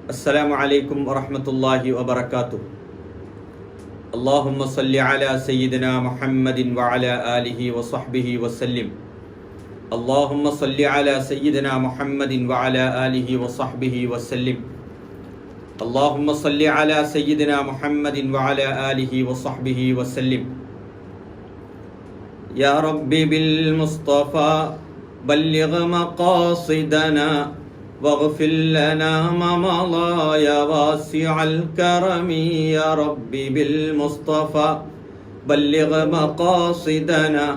السلام عليكم ورحمة الله وبركاته. اللهم صل على سيدنا محمد وعلى آله وصحبه وسلم. اللهم صل على سيدنا محمد وعلى آله وصحبه وسلم. اللهم صل على سيدنا محمد وعلى آله وصحبه وسلم. يا ربي بالمصطفى بلغ مقاصدنا واغفر لنا ما مضى يا واسع الكرم. يا ربي بالمصطفى بلغ مقاصدنا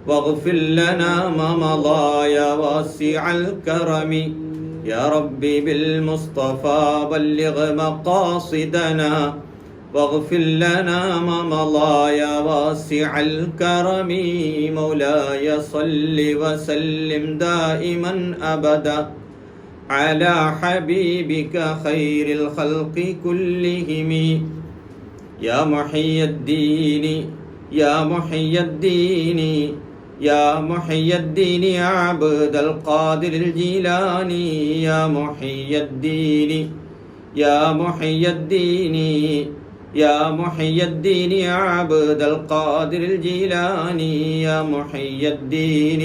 واغفر لنا ما مضى يا واسع الكرم. يا ربي بالمصطفى بلغ مقاصدنا واغفر لنا ما مضى يا واسع الكرم. مولاي صل وسلم دائما أبدا على حبيبك خير الخلق كلهم. يا محي الدين يا محي الدين يا محي الدين يا عبد القادر الجيلاني. يا محي الدين يا محي الدين يا محي الدين يا عبد القادر الجيلاني. يا محي الدين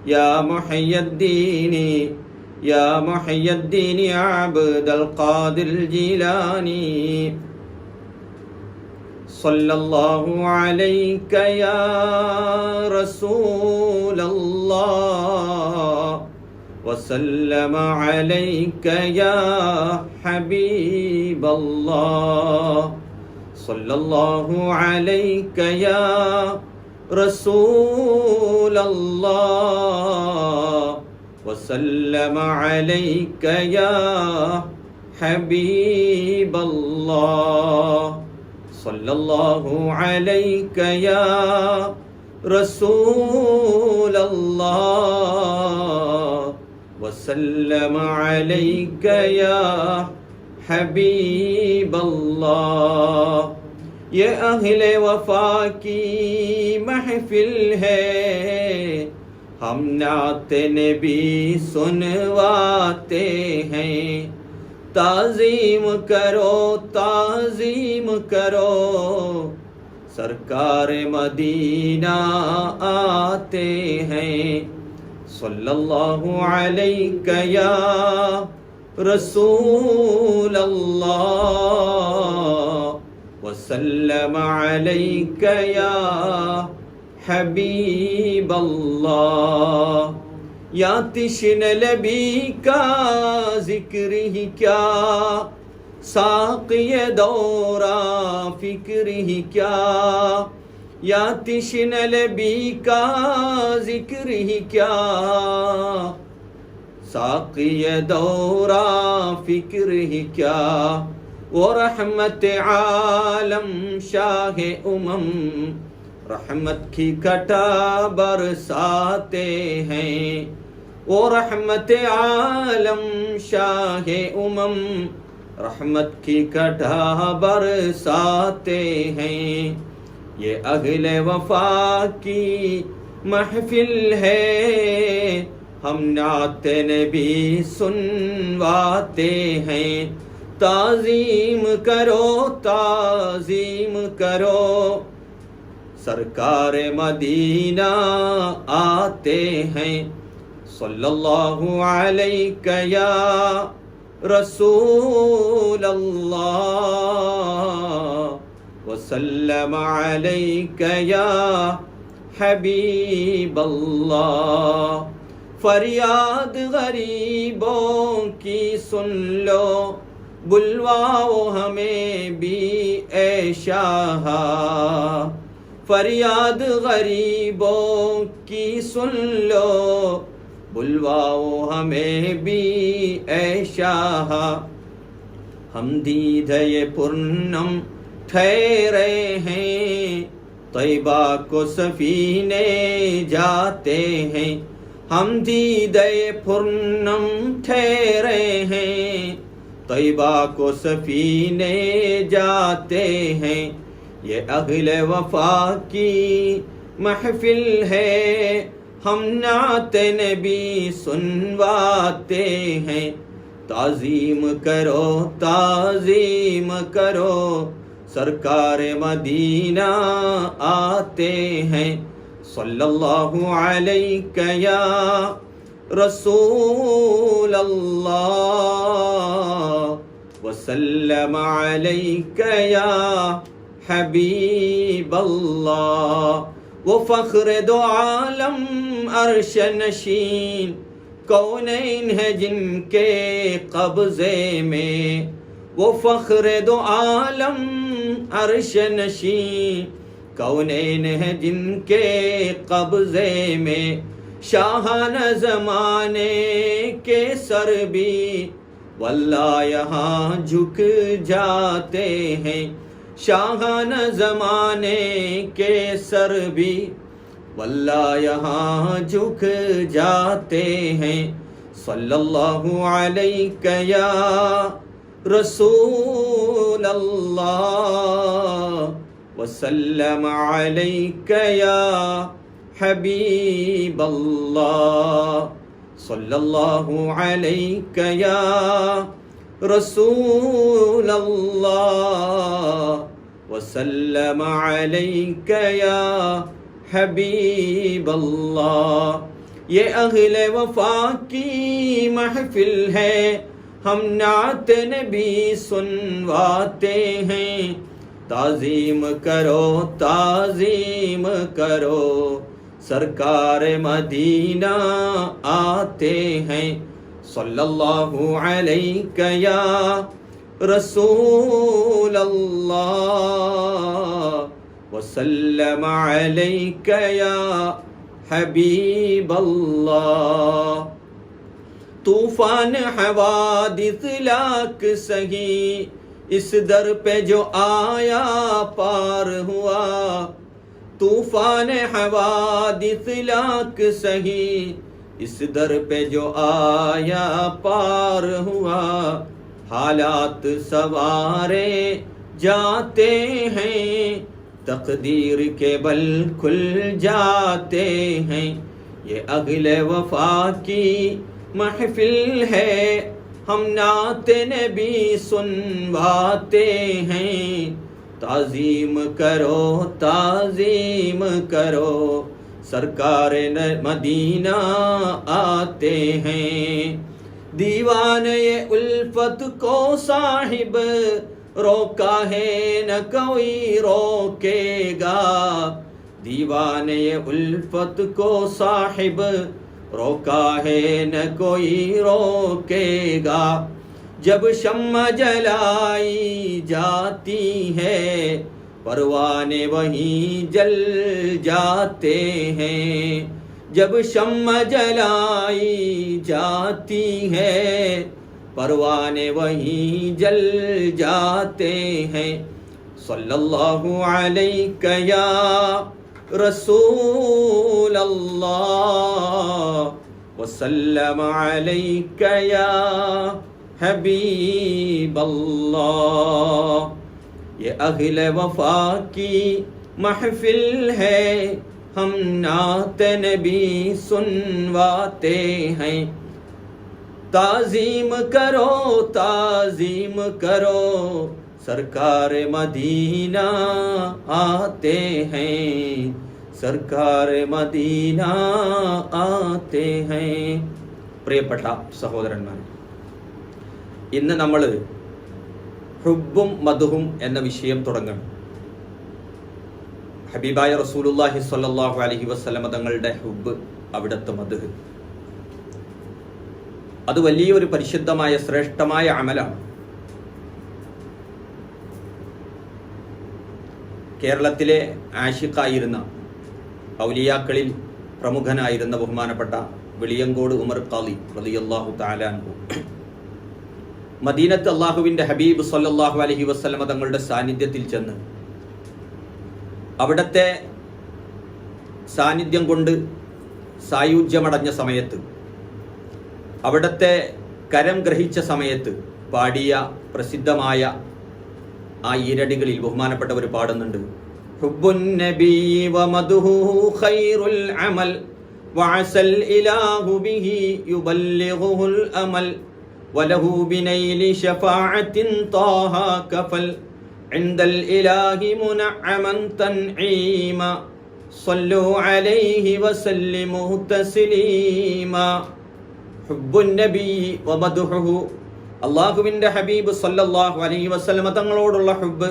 يا محي الدين يا محي الدين يا عبد القادر الجيلاني. صلى الله عليك يا رسول الله وسلم عليك يا حبيب الله. صلى الله عليك يا رسول الله وسلم عليك يا حبيب الله. صلى الله عليك يا رسول الله وسلم عليك يا حبيب الله. ये अहले वफा की महफिल है, हम नाते नबी सुनवाते हैं. ताज़ीम करो ताज़ीम करो, सरकार मदीना आते हैं. सल्लल्लाहु अलैका या रसूल अल्लाह वसल्लम अलैका या हबीब अल्लाह. या तिश्न लबी का जिक्र ही क्या, साक़िय दौरा फिक्र ही क्या. या तिश्न लबी का जिक्र ही क्या, साक़िय दौरा फिक्र ही क्या. वो रहमत आलम शाह उमम, रहमत की घटा बरसाते हैं. वो रहमत आलम शाह उमम, रहमत की घटा बरसाते हैं. ये अहले वफा की महफिल है, हम नाते नबी सुनवाते हैं. ताज़ीम करो ताज़ीम करो, सरकार मदीना आते हैं. सल्लल्लाहु अलैका या रसूल अल्लाह वसल्लम अलैका या हबीब अल्लाह. फरियाद गरीबों की सुन लो, बुलवाओ हमें भी ए शाह. फरियाद गरीबों की सुन लो, बुलवाओ हमें भी ए शाह. हम दीदे पूर्णम ठहरे हैं, तैबा को सफीने जाते हैं. हम दीदे पूर्णम ठहरे हैं, तैबा को सफीने जाते हैं. ये अहले वफा की महफिल है, हम नाते नबी सुनवाते हैं. ताज़ीम करो ताज़ीम करो, सरकार मदीना आते हैं। सल्लल्लाहु अलैहि या रसूल अल्लाह, वसल्लम अलैहि या हबीब अल्लाह। वो फ़ख्र दो आलम अर्श नशीन, कौनैन है जिनके कब्ज़े में। वो फ़ख्र दो आलम अर्श नशीन, कौनैन है जिनके कब्ज़े में। शाहान ज़माने के सर भी वल्लाह यहाँ झुक जाते हैं। शाहान ज़माने के सर भी वल्लाह यहाँ झुक जाते हैं। सल्लल्लाहु अलैहि या रसूल अल्लाह, वसल्लम अलैहि या हबीब अल्लाह। सल्लल्लाहु अलैहि या रसूल अल्लाह, वसल्लम अलैहि या हबीब अल्लाह। ये अहले वफा की महफिल है, हम नात नबी सुनवाते हैं। ताज़ीम करो ताज़ीम करो, सरकार मदीना आते हैं। सल्लल्लाहु अलैहि या रसूल अल्लाह, वसल्लम अलैहि या हबीब अल्लाह। तूफान हवादिस लाक सही, इस दर पे जो आया पार हुआ। तूफान हवादिस लाक सही, इस दर पे जो आया पार हुआ। हालात सवारे जाते हैं, तकदीर के बल खुल जाते हैं। ये अगले वफा की महफिल है, हम नात नबी सुनवाते हैं। ताज़ीम करो ताज़ीम करो, सरकार मदीना आते हैं। दीवान ये उल्फत को साहिब, रोका है न कोई रोकेगा। दीवान ये उल्फत को साहिब, रोका है न कोई रोकेगा। जब शम्मा जलाई जाती है, परवाने वहीं जल जाते हैं। जब शम्मा जलाई जाती है, परवाने वहीं जल जाते हैं। सल्लल्लाहु अलैहि या रसूल अल्लाह, वसल्लम अलैहि या हबीब अल्लाह। ये अहले वफा की महफिल है, हम नात नबी सुनवाते हैं। ताज़ीम करो, सरकार मदीना आते हैं। सरकार മദീന ആത്തെ ഹൈ. പ്രിയപ്പെട്ട സഹോദരന്മാരെ, ഇന്ന് നമ്മൾ ഹുബ്ബും മദ്ഹും എന്ന വിഷയം തുടങ്ങണം. ഹബീബായ റസൂലുള്ളാഹി സ്വല്ലല്ലാഹു അലൈഹി വസല്ലം തങ്ങളുടെ ഹുബ്ബ്, അവിടുത്തെ മദ്ഹ്, അത് വലിയൊരു പരിശുദ്ധമായ ശ്രേഷ്ഠമായ അമലാണ്. കേരളത്തിലെ ആഷിഖായിരുന്ന ഔലിയാക്കളിൽ പ്രമുഖനായിരുന്ന ബഹുമാനപ്പെട്ട വെളിയങ്കോട് ഉമർ ഖാളി റളിയല്ലാഹു തആല അൻഹു മദീനത്ത് അല്ലാഹുവിൻ്റെ ഹബീബ് സ്വല്ലല്ലാഹു അലൈഹി വസല്ലം തങ്ങളുടെ സാന്നിധ്യത്തിൽ ചെന്ന് അവിടുത്തെ സാന്നിധ്യം കൊണ്ട് സായുജ്യമടഞ്ഞ സമയത്ത്, അവിടുത്തെ കരം ഗ്രഹിച്ച സമയത്ത് പാടിയ പ്രസിദ്ധമായ ആ ഈരടികളിൽ ബഹുമാനപ്പെട്ടവർ പാടുന്നുണ്ട്. ഹുബ്ബുൻ നബി വ മദ്ഹുഹു ഖൈറുൽ അമൽ വഅസൽ ഇലാഹു ബിഹി യുബല്ലിഗുൽ അമൽ വലഹു ബിനൈലി ശഫാഅത്തിൻ ത്വാഹ കഫൽ ഇൻദൽ ഇലാഹി മുനഅമൻ തൻഈമ സ്വല്ലു അലൈഹി വസല്ലിമു തസ്ലീമാ. ഹുബ്ബുൻ നബി വമദ്ഹുഹു, അല്ലാഹുവിന്റെ ഹബീബ് സല്ലല്ലാഹു അലൈഹി വസല്ലമ തങ്ങളോടുള്ള ഹുബ്ബ്,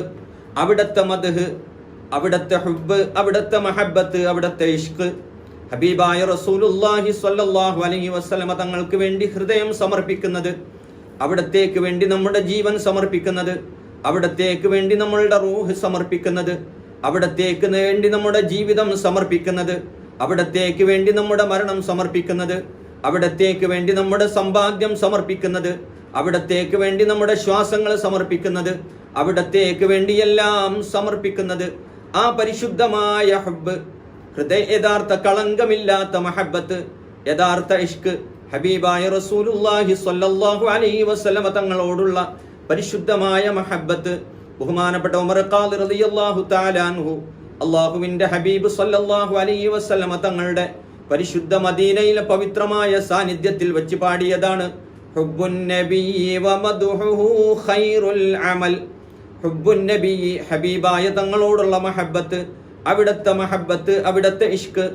അവിടുത്തെ മദ്ഹ്, അവിടുത്തെ ഹുബ്ബ്, അവിടുത്തെ മഹബ്ബത്ത്, അവിടുത്തെ ഇഷ്ക്. ഹബീബായ റസൂലുള്ളാഹി സ്വല്ലല്ലാഹു അലൈഹി വസല്ലമ തങ്ങൾക്ക് വേണ്ടി ഹൃദയം സമർപ്പിക്കുന്നത്, അവിടത്തേക്ക് വേണ്ടി നമ്മുടെ ജീവൻ സമർപ്പിക്കുന്നത്, അവിടത്തേക്ക് വേണ്ടി നമ്മളുടെ റൂഹ് സമർപ്പിക്കുന്നത്, അവിടത്തേക്ക് വേണ്ടി നമ്മുടെ ജീവിതം സമർപ്പിക്കുന്നത്, അവിടത്തേക്ക് വേണ്ടി നമ്മുടെ മരണം സമർപ്പിക്കുന്നത്, അവിടത്തേക്ക് വേണ്ടി നമ്മുടെ സമ്പാദ്യം സമർപ്പിക്കുന്നത്, അവിടത്തേക്ക് വേണ്ടി നമ്മുടെ ശ്വാസങ്ങൾ സമർപ്പിക്കുന്നത്, അവിടത്തേക്ക് വേണ്ടി എല്ലാം സമർപ്പിക്കുന്നത്, ആ പരിശുദ്ധമായ ഹുബ്ബ്, യഥാർത്ഥ കളങ്കമില്ലാത്ത മഹബ്ബത്ത്, യഥാർത്ഥ ഇഷ്ക്, ഹബീബായ റസൂലുള്ളാഹി സ്വല്ലല്ലാഹു അലൈഹി വസല്ലമ തങ്ങളോടുള്ള പരിശുദ്ധമായ മഹബ്ബത്ത്. ബഹുമാനപ്പെട്ട ഉമർ ഖാദി റളിയല്ലാഹു തആല അൻഹു അല്ലാഹുവിന്റെ ഹബീബ് സ്വല്ലല്ലാഹു അലൈഹി വസല്ലമ തങ്ങളുടെ പരിശുദ്ധ മദീനയിലെ പവിത്രമായ സാന്നിധ്യത്തിൽ വെച്ച് പാടിയതാണ് ഹുബ്ബുൻ നബിയ്യി വമദ്ഹുഹു ഖൈറുൽ അമൽ. ഹുബ്ബുൻ നബിയ്യി, ഹബീബായ തങ്ങളോടുള്ള മഹബ്ബത്ത്, അവിടുത്തെ മഹബ്ബത്ത്, അവിടുത്തെ ഇഷ്ക്.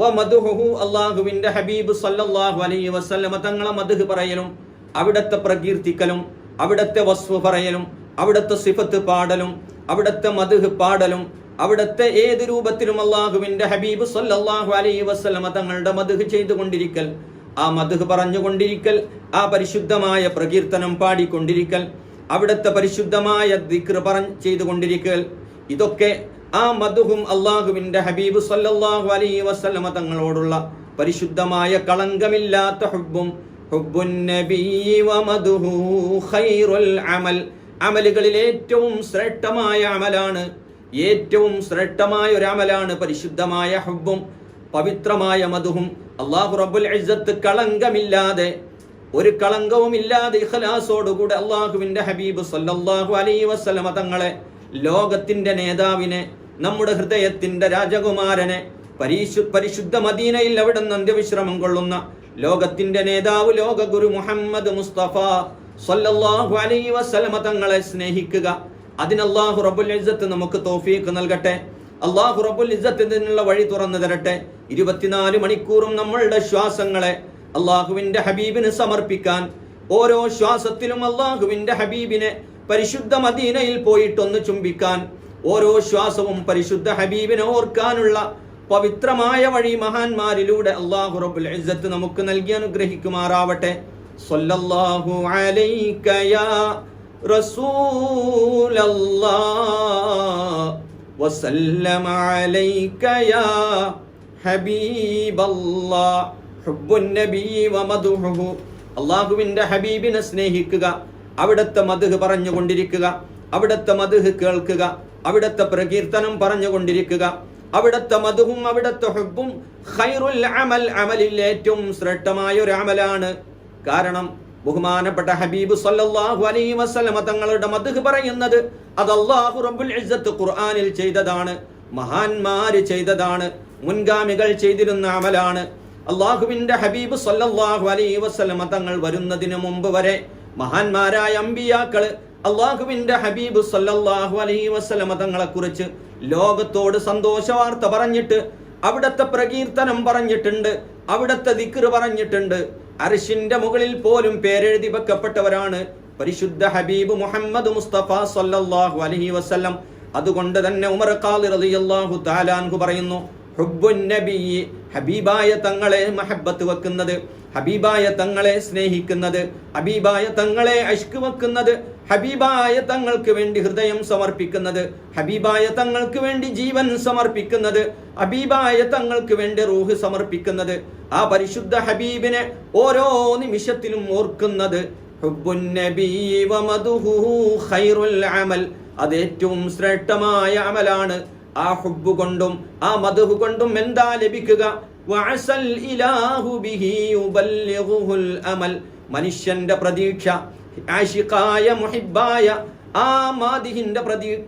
വമദ്ഹുഹു, അല്ലാഹുവിന്റെ ഹബീബ് സല്ലല്ലാഹു അലൈഹി വസല്ലമ തങ്ങളെ മദ്ഹ് പറയലും, അവിടുത്തെ പ്രകീർത്തിക്കലും, അവിടുത്തെ വസ്ഫ് പറയലും, അവിടുത്തെ സിഫത്ത് പാടലും, അവിടുത്തെ മദ്ഹ് പാടലും, അവിടുത്തെ ഏത് രൂപത്തിലും അല്ലാഹുവിന്റെ ഹബീബ് സല്ലല്ലാഹു അലൈഹി വസല്ലമ തങ്ങളുടെ മദ്ഹ് ചെയ്തുകൊണ്ടിരിക്കൽ, ആ മദ്ഹ് പറഞ്ഞുകൊണ്ടിരിക്കൽ, ആ പരിശുദ്ധമായ പ്രകീർത്തനം പാടിക്കൊണ്ടിരിക്കൽ, അവിടുത്തെ പരിശുദ്ധമായ ദിക്ർ ചെയ്തുകൊണ്ടിരിക്കൽ, ഇതൊക്കെ ആ മദ്ഹും അല്ലാഹുവിന്റെ ഹബീബ് സല്ലല്ലാഹു അലൈഹി വസല്ലമ തങ്ങളോടുള്ള പരിശുദ്ധമായ കളങ്കമില്ലാത്ത ഹുബ്ബും. ഹുബ്ബുൻ നബിയ്യി വമദ്ഹുഹു ഖൈറുൽ അമൽ, അമലുകളിൽ ഏറ്റവും ശ്രേഷ്ഠമായ അമലാണ്, ഏറ്റവും ശ്രേഷ്ഠമായ ഒരു അമലാണ് പരിശുദ്ധമായ ഹുബ്ബും പവിത്രമായ മദ്ഹും. അല്ലാഹു റബ്ബുൽ ഇസ്സത്ത് കളങ്കമില്ലാതെ, ഒരു കളങ്കവുമില്ലാതെ ഇഖ്ലാസോടുകൂടെ അല്ലാഹുവിന്റെ ഹബീബ് സല്ലല്ലാഹു അലൈഹി വസല്ലമ തങ്ങളെ, ലോകത്തിന്റെ നേതാവിനെ, നമ്മുടെ ഹൃദയത്തിന്റെ രാജകുമാരനെ, പരിശുദ്ധ മദീനയിൽ അവിടുന്ന് അന്ത്യവിശ്രമം കൊള്ളുന്ന ലോകത്തിന്റെ നേതാവ്, ലോക ഗുരു മുഹമ്മദ് മുസ്തഫ സല്ലല്ലാഹു അലൈഹി വസല്ലമ തങ്ങളെ സ്നേഹിക്കുക. അതിന് അല്ലാഹു റബ്ബുൽ ഇസ്സത്ത് നമുക്ക് തൗഫീഖ് നൽകട്ടെ. അല്ലാഹു റബ്ബുൽ ഇസ്സത്ത് ഇതിനുള്ള വഴി തുറന്നു തരട്ടെ. 24 മണിക്കൂറും നമ്മളുടെ ശ്വാസങ്ങളെ അല്ലാഹുവിന്റെ ഹബീബിന് സമർപ്പിക്കാൻ, ഓരോ ശ്വാസത്തിലും അല്ലാഹുവിന്റെ ഹബീബിനെ പരിശുദ്ധ മദീനയിൽ പോയിട്ടൊന്ന് ചുംബിക്കാൻ, ഓരോ ശ്വാസവും പരിശുദ്ധ ഹബീബിനെ ഓർക്കാനുള്ള പവിത്രമായ വഴി മഹാന്മാരിലൂടെ അല്ലാഹു റബ്ബുൽ ഇസ്സത്ത് നമുക്ക് നൽകി അനുഗ്രഹിക്കുമാറാവട്ടെ. സ്വല്ലല്ലാഹു അലൈക യാ റസൂലല്ലാഹ് വസല്ലമ അലൈക യാ ഹബീബല്ലാഹ്. ഹുബ്ബുൻ നബിയ്യി വമദ്ഹുഹു, അല്ലാഹുവിന്റെ ഹബീബിനെ സ്നേഹിക്കുക, അവിടുത്തെ മദ്ഹ് പറഞ്ഞുകൊണ്ടിരിക്കുക, അവിടുത്തെ മദ്ഹ് കേൾക്കുക, അവിടുത്തെ പ്രകീർത്തനം പറഞ്ഞുകൊണ്ടിരിക്കുക. അവിടുത്തെ മദ്ഹും അവിടുത്തെ ഹുബ്ബും ഖൈറുൽ അമൽ, അമലിൽ ഏറ്റവും ശ്രേഷ്ഠമായ ഒരു അമലാണ്. കാരണം ബഹുമാനപ്പെട്ട ഹബീബ് സല്ലല്ലാഹു അലൈഹി വസല്ലമ തങ്ങളുടെ മദ്ഹ് പറയുന്നത് അത് അല്ലാഹു റബ്ബുൽ ഇസ്സത്ത് ഖുർആനിൽ ചെയ്തതാണ്, മഹാന്മാര് ചെയ്തതാണ്, മുൻഗാമികൾ ചെയ്തിരുന്ന അമലാണ്. അല്ലാഹുവിന്റെ ഹബീബ് സല്ലല്ലാഹു അലൈഹി വസല്ലമ തങ്ങൾ വരുന്നതിന് മുമ്പ് വരെ മഹാന്മാരായ അമ്പിയാക്കള് അല്ലാഹുവിന്റെ ഹബീബ് സല്ലല്ലാഹു അലൈഹി വസല്ലമ തങ്ങളെ കുറിച്ച് ലോകത്തോട് സന്തോഷ വാർത്ത പറഞ്ഞിട്ട്, അവിടുത്തെ പ്രകീർത്തനം പറഞ്ഞിട്ടുണ്ട്, അവിടുത്തെ ദിക്ർ പറഞ്ഞിട്ടുണ്ട്. അർശിന്റെ മുകളിൽ പോലും പേരെഴുതി വെക്കപ്പെട്ടവരാണ് പരിശുദ്ധ ഹബീബ് മുഹമ്മദ് മുസ്തഫ സല്ലല്ലാഹു അലൈഹി വസല്ലം. അതുകൊണ്ട് തന്നെ ഉമർ ഖാദി റളിയല്ലാഹു തആല അൻഹു പറയുന്നു, ഹുബ്ബുൻ നബിയ്യി, ഹബീബായ തങ്ങളെ മഹബ്ബത്ത് വെക്കുന്നത്, ഹബീബായ തങ്ങളെ സ്നേഹിക്കുന്നത്, ഹബീബായ തങ്ങളെ അഷ്ക് വെക്കുന്നത്, ഹബീബായ തങ്ങൾക്ക് വേണ്ടി ഹൃദയം സമർപ്പിക്കുന്നത്, ഹബീബായ തങ്ങൾക്ക് വേണ്ടി ജീവൻ സമർപ്പിക്കുന്നത്, ഹബീബായ തങ്ങൾക്ക് വേണ്ടി റൂഹ് സമർപ്പിക്കുന്നത്, ആ പരിശുദ്ധ ഹബീബിനെ ഓരോ നിമിഷത്തിലും ഓർക്കുന്നത്. ഹുബ്ബുൻ നബിയ്യി വമദ്ഹുഹു ഖൈറുൽ അമൽ, അത് ഏറ്റവും ശ്രേഷ്ഠമായ അമലാണ്. ആ ഹുബ്ബ് കൊണ്ടും ആ മദ്ഹ് കൊണ്ടും എന്താ ലഭിക്കുക? വഅസൽ ഇലാഹു ബിഹി യുബല്ലിഗുൽ അമൽ, മനുഷ്യന്റെ പ്രതീക്ഷ, ആശിഖായ മുഹിബ്ബായ ആ മാദിഹിന്റെ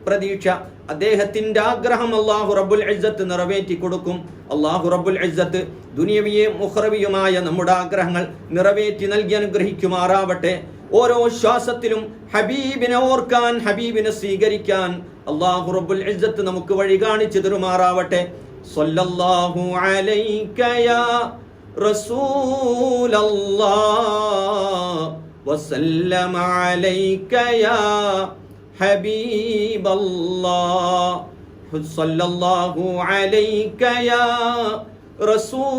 പ്രതീക്ഷ, അദ്ദേഹത്തിന്റെ ആഗ്രഹം അല്ലാഹു റബ്ബുൽ ഇസ്സത്ത് നിറവേറ്റി കൊടുക്കും. അല്ലാഹു റബ്ബുൽ ഇസ്സത്ത് ദുനിയവിയും ഉഖ്റവിയുമായ നമ്മുടെ ആഗ്രഹങ്ങൾ നിറവേറ്റി നൽകി അനുഗ്രഹിക്കുമാറാവട്ടെ. ഓരോ ശ്വാസത്തിലും ഹബീബിനെ ഓർക്കാൻ, ഹബീബിനെ സ്വീകരിക്കാൻ അല്ലാഹു റബ്ബുൽ ഇസ്സത്ത് നമുക്ക് വഴി കാണിച്ചു തരുമാറാവട്ടെ. സ്വല്ലല്ലാഹു അലൈക യാ റസൂലല്ലാഹ് വസല്ലമ അലൈക യാ ഹബീബല്ലാഹ് സ്വല്ലല്ലാഹു അലൈക യാ റസൂലല്ലാഹ്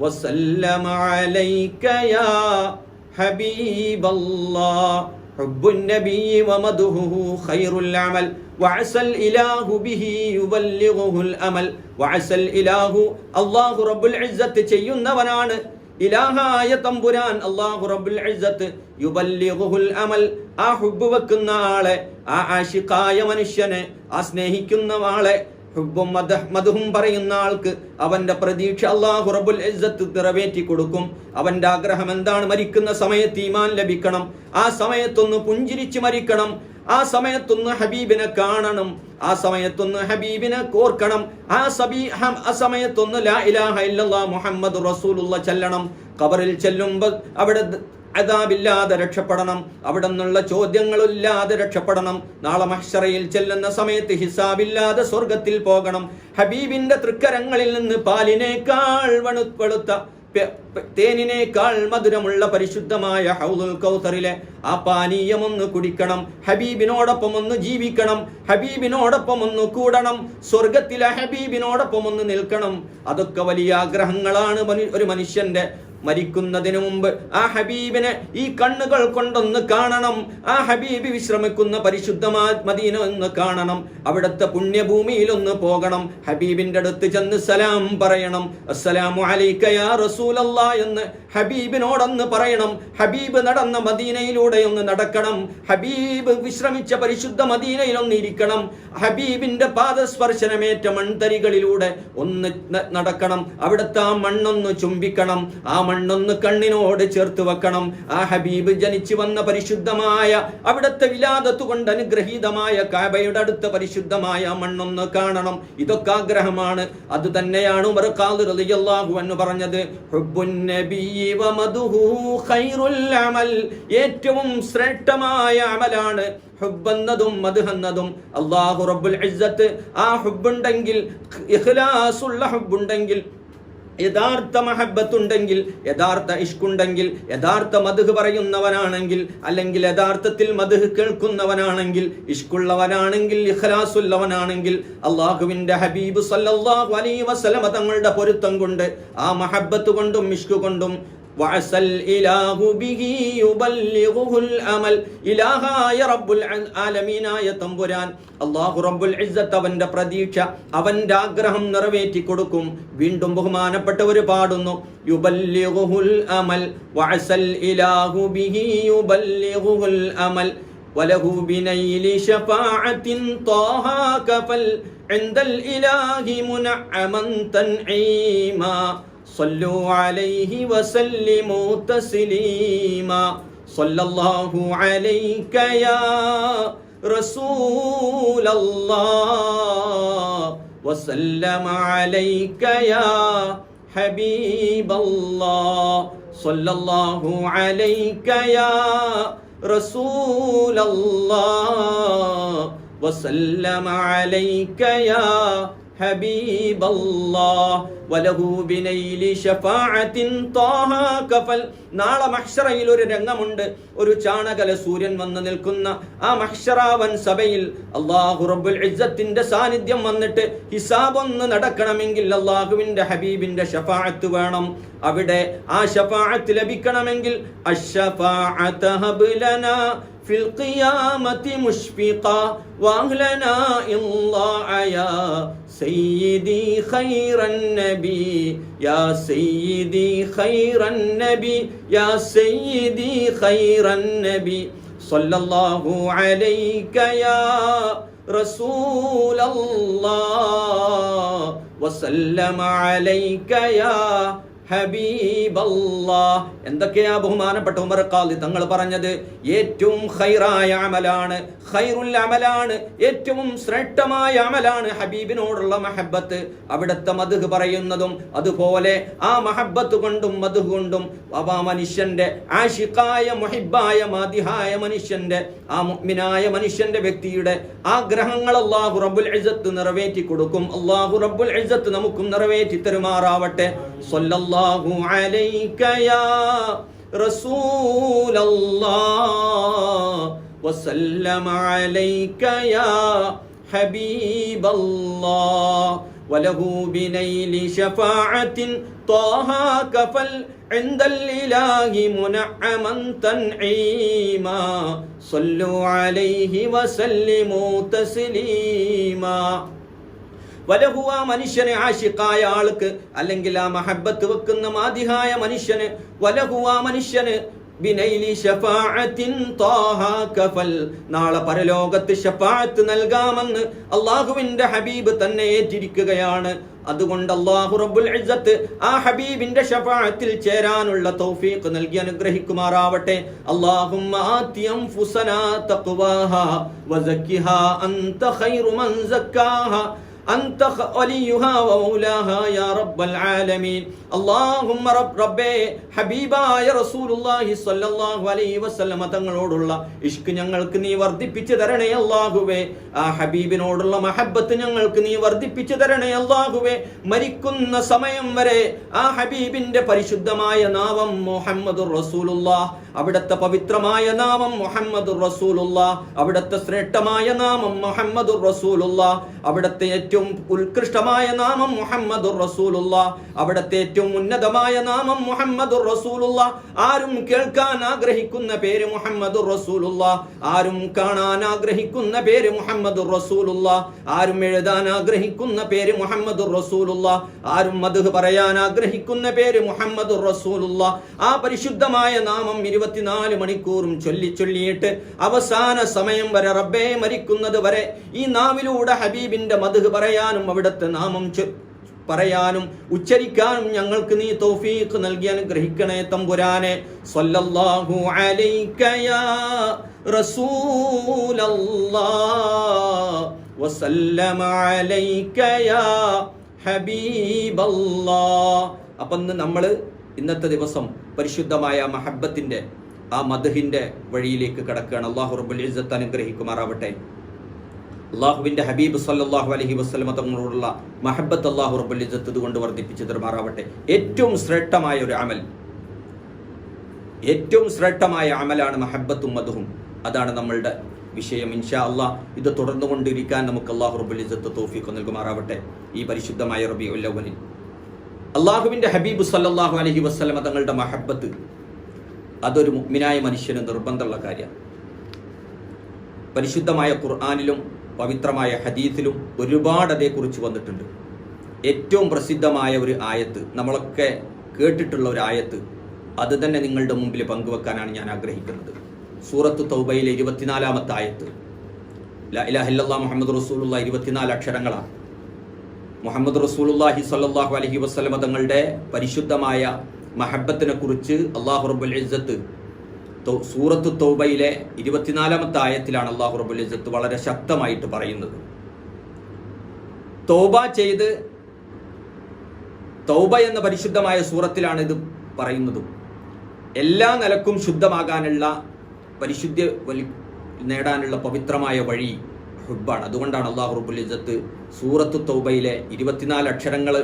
വസല്ലമ അലൈക യാ ഹബീബല്ലാഹ് ഹുബ്ബുൻ നബിയ്യി വമദ്ഹുഹു ഖൈറുൽ അമൽ വഅസൽ ഇലാഹു ബിഹി യുബല്ലിഗുൽ അമൽ. വഅസൽ ഇലാഹു, അല്ലാഹു റബ്ബുൽ ഇസ്സത്ത് ചെയ്യുന്നവനാണ്. ഇലാഹായ തമ്പുരാൻ അല്ലാഹു റബ്ബുൽ ഇസ്സത്ത് യുബല്ലിഗുൽ അമൽ, ആ ഹുബ്ബ് വെക്കുന്ന ആളെ, ആ ആശിഖായ മനുഷ്യനെ, ആ സ്നേഹിക്കുന്ന ആളെ, ഹുബ്ബും മദ്ഹും പറയുന്ന ആൾക്ക് അവന്റെ പ്രതീക്ഷ അല്ലാഹു റബ്ബുൽ ഇസ്സത്ത് നിറവേറ്റി കൊടുക്കും. അവന്റെ ആഗ്രഹം എന്താണ്? മരിക്കുന്ന സമയത്ത് ഈമാൻ ലഭിക്കണം, ആ സമയത്തൊന്ന് പുഞ്ചിരിച്ച് മരിക്കണം, ആ സമയത്തൊന്ന് ഹബീബിനെ കാണണം, ആ സമയത്തൊന്ന് ഹബീബിനെ ഓർക്കണം, ആ സമയത്തൊന്ന് ലാ ഇലാഹ ഇല്ലല്ലാഹ് മുഹമ്മദുർ റസൂലുള്ളാഹ് ചൊല്ലണം. ഖബറിൽ ചെല്ലുമ്പോൾ അവിടെ അദാബില്ലാതെ രക്ഷപ്പെടണം, അവിടെ നിന്നുള്ള ചോദ്യങ്ങളില്ലാതെ രക്ഷപ്പെടണം. നാളെ മഹ്ശറയിൽ ചെല്ലുന്ന സമയത്ത് ഹിസാബില്ലാതെ സ്വർഗത്തിൽ പോകണം. ഹബീബിന്റെ തൃക്കരങ്ങളിൽ നിന്ന് പാലിനേക്കാൾ വെളുത്ത തേനിനേക്കാൾ മധുരമുള്ള പരിശുദ്ധമായ ഹൗദുൽ കൗസറിലെ ആ പാനീയം ഒന്ന് കുടിക്കണം. ഹബീബിനോടൊപ്പം ഒന്ന് ജീവിക്കണം, ഹബീബിനോടൊപ്പം ഒന്ന് കൂടണം, സ്വർഗത്തിലെ ഹബീബിനോടൊപ്പം ഒന്ന് നിൽക്കണം. അതൊക്കെ വലിയ ആഗ്രഹങ്ങളാണ് ഒരു മനുഷ്യന്റെ. മരിക്കുന്നതിന് മുമ്പ് ആ ഹബീബിനെ ഈ കണ്ണുകൾ കൊണ്ടൊന്ന് കാണണം, ആ ഹബീബ് വിശ്രമിക്കുന്ന പരിശുദ്ധമായ മദീന ഒന്ന് കാണണം, അവിടുത്തെ പുണ്യഭൂമിയിൽ ഒന്ന് പോകണം, ഹബീബിന്റെ അടുത്ത് ചെന്ന് സലാം പറയണം. അസ്സലാമു അലൈക യാ റസൂലല്ലാഹ് എന്ന് ഹബീബിനോടൊന്ന് പറയണം. ഹബീബ് നടന്ന മദീനയിലൂടെ ഒന്ന് നടക്കണം, ഹബീബ് വിശ്രമിച്ച പരിശുദ്ധ മദീനയിൽ ഒന്ന് ഇരിക്കണം, ഹബീബിന്റെ പാദസ്പർശനമേറ്റ മൺതരികളിലൂടെ ഒന്ന് നടക്കണം, അവിടുത്തെ ആ മണ്ണൊന്ന് ചുംബിക്കണം, ആ മണ്ണൊന്ന് കണ്ണിനോട് ചേർത്ത് വെക്കണം. ആ ഹബീബ് ജനിച്ചു വന്ന പരിശുദ്ധമായ അവിടുത്തെ വിലാദത്ത് കൊണ്ട് അനുഗ്രഹീതമായ കഅബയുടെ അടുത്ത പരിശുദ്ധമായ മണ്ണൊന്ന് കാണണം. ഇതൊക്കെ ആഗ്രഹമാണ്. അത് തന്നെയാണ് ഉമർ ഖാദി റളിയല്ലാഹു അൻഹു പറഞ്ഞത്, ഹുബ്ബുൻ നബിയ്യി വമദ്ഹു ഖൈറുൽ അമൽ, ഏറ്റവും ശ്രേഷ്ഠമായ അമലാണ് ഹുബ്ബെന്നതും മദ്ഹെന്നതും. അല്ലാഹു റബ്ബുൽ ഇസ്സത്ത് ആ ഹുബ്ബുണ്ടെങ്കിൽ, ഇഖ്ലാസുള്ള ഹുബ്ബുണ്ടെങ്കിൽ, യഥാർത്ഥ മഹബ്ബത്തുണ്ടെങ്കിൽ, യഥാർത്ഥ ഇഷ്കുണ്ടെങ്കിൽ, യഥാർത്ഥ മദ്ഹ് പറയുന്നവനാണെങ്കിൽ, അല്ലെങ്കിൽ യഥാർത്ഥത്തിൽ മദ്ഹ് കേൾക്കുന്നവനാണെങ്കിൽ, ഇഷ്കുള്ളവനാണെങ്കിൽ, ഇഖ്ലാസുള്ളവനാണെങ്കിൽ, അല്ലാഹുവിന്റെ ഹബീബ് സല്ലല്ലാഹു അലൈഹി വസല്ലമ തങ്ങളുടെ പൊരുത്തം കൊണ്ട്, ആ മഹബ്ബത്ത് കൊണ്ടും ഇഷ്ക് കൊണ്ടും വഅസൽ ഇലാഹു ബിഹി യുബല്ലിഗുൽ അമൽ, ഇലാഹായ റബ്ബുൽ ആലമീനായ തമ്പുരാൻ അല്ലാഹു റബ്ബുൽ ഇസ്സത്ത് അവന്റെ പ്രതീക്ഷ, അവന്റെ ആഗ്രഹം നിറവേറ്റി കൊടുക്കും. വീണ്ടും ബഹുമാനപ്പെട്ടവർ പാടുന്നു, യുബല്ലിഗുൽ അമൽ വഅസൽ ഇലാഹു ബിഹി യുബല്ലിഗുൽ അമൽ വലഹു ബിനൈലി ശഫാഅത്തിൻ ത്വാഹ കഫൽ ഇൻദൽ ഇലാഹി മുനഅമൻ തൻഈമാ صلوا عليه وسلموا تسليما صلى الله عليك يا رسول الله وسلم عليك يا حبيب الله صلى الله عليك يا رسول الله وسلم عليك يا حبيب الله وله بنيل شفاعة طه كفل. നാളെ മഹ്ശറയിൽ ഒരു രംഗമുണ്ട്. ഒരു ചാണകല സൂര്യൻ വന്ന് നിൽക്കുന്ന ആ മഹ്ശറാവൻ സഭയിൽ അല്ലാഹു റബ്ബുൽ ഇസ്സത്തിന്റെ സാന്നിധ്യം വന്നിട്ട് ഹിസാബ് ഒന്ന് നടക്കണമെങ്കിൽ അല്ലാഹുവിന്റെ ഹബീബിന്റെ ശഫാഅത്ത് വേണം. അവിടെ ആ ശഫാഅത്ത് ലഭിക്കണമെങ്കിൽ അശ്ശഫാഅത ഹബ്ലനാ في القيامة مشفقا وأهلنا الله يا سيدي خير النبي يا سيدي خير النبي يا سيدي خير النبي صلى الله عليك يا رسول الله وسلم عليك يا ഹബീബല്ലാഹ്. എന്തൊക്കെയാ ബഹുമാനപ്പെട്ട ഉമർ ഖാദി തങ്ങൾ പറഞ്ഞത്? ഏറ്റവും ഖൈറായ അമലാണ്, ഖൈറുൽ അമലാണ്, ഏറ്റവും ശ്രേഷ്ഠമായ അമലാണ് ഹബീബിനോടുള്ള മഹബ്ബത്ത്. അവിടുത്തെ മദ്ഹ് പറയുന്നതും അതുപോലെ ആ മഹബ്ബത്ത് കൊണ്ടും മദ്ഹ് കൊണ്ടും ആ മനുഷ്യന്റെ ആശിഖായ മുഹിബ്ബായ മാദിഹായ മനുഷ്യന്റെ ആ മുഅ്മിനായ മനുഷ്യന്റെ വ്യക്തിയുടെ ആഗ്രഹങ്ങൾ അല്ലാഹു റബ്ബുൽ ഇസ്സത്ത് നിറവേറ്റി കൊടുക്കും. അല്ലാഹു റബ്ബുൽ ഇസ്സത്ത് നമുക്കും നിറവേറ്റി തരുമാറാവട്ടെ. സല്ലല്ലാഹു അലൈക യാ റസൂലല്ലാഹ് വസല്ലമ അലൈക യാ ഹബീബല്ലാഹ് വലഹു ബിനൈലി ശഫാഅത്തിൻ ത്വാഹ കഫൽ ഇൻദൽ ഇലാഹി മുനഅമൻ തൻഈമാ സല്ലു അലൈഹി വസല്ലിമു തസ്ലീമാ. വലഹു, ആ മനുഷ്യന്, ആശിഖായ ആൾക്ക് അല്ലെങ്കിൽ ആ മഹബ്ബത്ത് വെക്കുന്ന മാദിഹായ മനുഷ്യന്, വലഹു ആ മനുഷ്യന് ബിനൈലി ശഫാഅത്തിൻ ത്വാഹ കഫൽ, നാളെ പരലോകത്ത് ശഫാഅത്ത് നൽകാമെന്ന് അല്ലാഹുവിന്റെ ഹബീബ് തന്നെ ഏറ്റിരിക്കുകയാണ്. അതുകൊണ്ട് അല്ലാഹു റബ്ബുൽ ഇസ്സത്ത് ആ ഹബീബിന്റെ ശഫാഅത്തിൽ ചേരാനുള്ള തൗഫീഖ് നൽകി അനുഗ്രഹിക്കുമാറാവട്ടെ. അല്ലാഹുമ്മ ആതി അൻഫുസനാ തഖ്വാഹാ വസക്കിഹാ അൻത ഖൈറു മൻ സക്കാഹാ അൻത വലിയുഹാ വമൗലാഹാ യാ റബ്ബൽ ആലമീൻ. അല്ലാഹുമ്മ റബ്ബേ, ഹബീബായ റസൂലുള്ളാഹി സ്വല്ലല്ലാഹു അലൈഹി വസല്ലം തങ്ങളോടുള്ള ഇഷ്ക് ഞങ്ങൾക്ക് നീ വർദ്ധിപ്പിച്ചു തരണേ അല്ലാഹുവേ. ആ ഹബീബിനോടുള്ള മഹബ്ബത്ത് ഞങ്ങൾക്ക് നീ വർദ്ധിപ്പിച്ചു തരണേ അല്ലാഹുവേ. മരിക്കുന്ന സമയം വരെ ആ ഹബീബിന്റെ പരിശുദ്ധമായ നാമം മുഹമ്മദുർ റസൂലുള്ളാഹ്, അവിടുത്തെ പവിത്രമായ നാമം മുഹമ്മദുർ റസൂലുള്ളാഹ്, അവിടുത്തെ ശ്രേഷ്ഠമായ നാമം മുഹമ്മദുർ റസൂലുള്ളാഹ്, അവിടുത്തെ ഏറ്റവും ഉത്കൃഷ്ടമായ നാമം മുഹമ്മദുർ റസൂലുള്ളാഹ്, അവിടുത്തെ ഏറ്റവും ഉന്നതമായ നാമം മുഹമ്മദുർ റസൂലുള്ളാഹ്. ആരും കേൾക്കാൻ ആഗ്രഹിക്കുന്ന പേര് മുഹമ്മദുർ റസൂലുള്ളാഹ്, ആരും കാണാൻ ആഗ്രഹിക്കുന്ന പേര് മുഹമ്മദുർ റസൂലുള്ളാഹ്, ആരും എഴുതാൻ ആഗ്രഹിക്കുന്ന പേര് മുഹമ്മദുർ റസൂലുള്ളാഹ്, ആരും മദ്ഹ് പറയാൻ ആഗ്രഹിക്കുന്ന പേര് മുഹമ്മദുർ റസൂലുള്ളാഹ്. ആ പരിശുദ്ധമായ നാമം 24 മണിക്കൂറും ചൊല്ലിയിട്ട് അവസാന സമയം വരെ, റബ്ബേ മരിക്കുന്നത് വരെ ഈ നാവിലൂടെ ഹബീബിന്റെ മദ്ഹ് പറയാനും അവിടുത്തെ നാമം പറയാനും ഉച്ചരിക്കാനും ഞങ്ങൾക്ക് നീ തൗഫീഖ് നൽകി അനുഗ്രഹിക്കണേ തമ്പുരാനെ. സല്ലല്ലാഹു അലൈക യാ റസൂലല്ലാഹ് വസല്ലമ അലൈക യാ ഹബീബല്ലാഹ്. അപ്പം നമ്മൾ ഇന്നത്തെ ദിവസം പരിശുദ്ധമായ മഹബ്ബത്തിന്റെ ആ മദ്ഹിന്റെ വഴിയിലേക്ക് കടക്കുകയാണ്. അല്ലാഹു റബ്ബുൽ ഇസ്സത്ത് അനുഗ്രഹിക്കുമാറാവട്ടെ. അള്ളാഹുവിന്റെ ഹബീബ് സല്ലല്ലാഹു അലൈഹി വസല്ലം തങ്ങളോടുള്ള മഹബ്ബത്ത് അല്ലാഹു റബ്ബുൽ ഇസ്സത്ത് കൊണ്ട് വർദ്ധിപ്പിച്ചു തരുമാറാവട്ടെ. ഏറ്റവും ശ്രേഷ്ഠമായ ഒരു അമൽ, ഏറ്റവും ശ്രേഷ്ഠമായ അമലാണ് മഹബ്ബത്തും മദ്ഹും. അതാണ് നമ്മളുടെ വിഷയം. ഇൻഷാ അല്ലാഹ് ഇത് തുടർന്നു കൊണ്ടിരിക്കാൻ നമുക്ക് അല്ലാഹു റബ്ബുൽ ഇസ്സത്ത് തൗഫീഖ് നൽകുമാറാവട്ടെ. ഈ പരിശുദ്ധമായ റബീഉൽ അവ്വലിൽ അള്ളാഹുവിന്റെ ഹബീബ് സല്ലല്ലാഹു അലൈഹി വസല്ലം തങ്ങളുടെ മഹബ്ബത്ത് അതൊരു മുഅ്മിനായ മനുഷ്യന് നിർബന്ധമുള്ള കാര്യമാണ്. പരിശുദ്ധമായ ഖുർആനിലും പവിത്രമായ ഹദീസിലും ഒരുപാട് അതേക്കുറിച്ച് വന്നിട്ടുണ്ട്. ഏറ്റവും പ്രസിദ്ധമായ ഒരു ആയത്ത്, നമ്മളൊക്കെ കേട്ടിട്ടുള്ള ഒരു ആയത്ത്, അത് തന്നെ നിങ്ങളുടെ മുമ്പിൽ പങ്കുവെക്കാനാണ് ഞാൻ ആഗ്രഹിക്കുന്നത്. സൂറത്ത് തൗബയിലെ 24-ാമത്തെ ആയത്ത്. ലാ ഇലാഹ ഇല്ലല്ലാഹ് മുഹമ്മദ് റസൂലുള്ളാഹി 24 അക്ഷരങ്ങളാണ്. മുഹമ്മദ് റസൂലുള്ളാഹി സ്വല്ലല്ലാഹു അലൈഹി വസല്ലം തങ്ങളുടെ പരിശുദ്ധമായ മഹബ്ബത്തിനെ കുറിച്ച് അല്ലാഹു റബ്ബുൽ ഇസ്സത്ത് സൂറത്ത് തൗബയിലെ 24-ാമത്തെ ആയത്തിലാണ് അല്ലാഹു റബ്ബുൽ ഇസ്സത്ത് വളരെ ശക്തമായിട്ട് പറയുന്നത്. തൗബ ചെയ്ത്, തൗബ എന്ന പരിശുദ്ധമായ സൂറത്തിലാണ് ഇത് പറയുന്നതും. എല്ലാ നിലക്കും ശുദ്ധമാകാനുള്ള, പരിശുദ്ധി നേടാനുള്ള പവിത്രമായ വഴി ഹുബ്ബാണ്. അതുകൊണ്ടാണ് അല്ലാഹു റബ്ബുൽ ഇസ്സത്ത് സൂറത്ത് തൗബയിലെ 24 അക്ഷരങ്ങൾ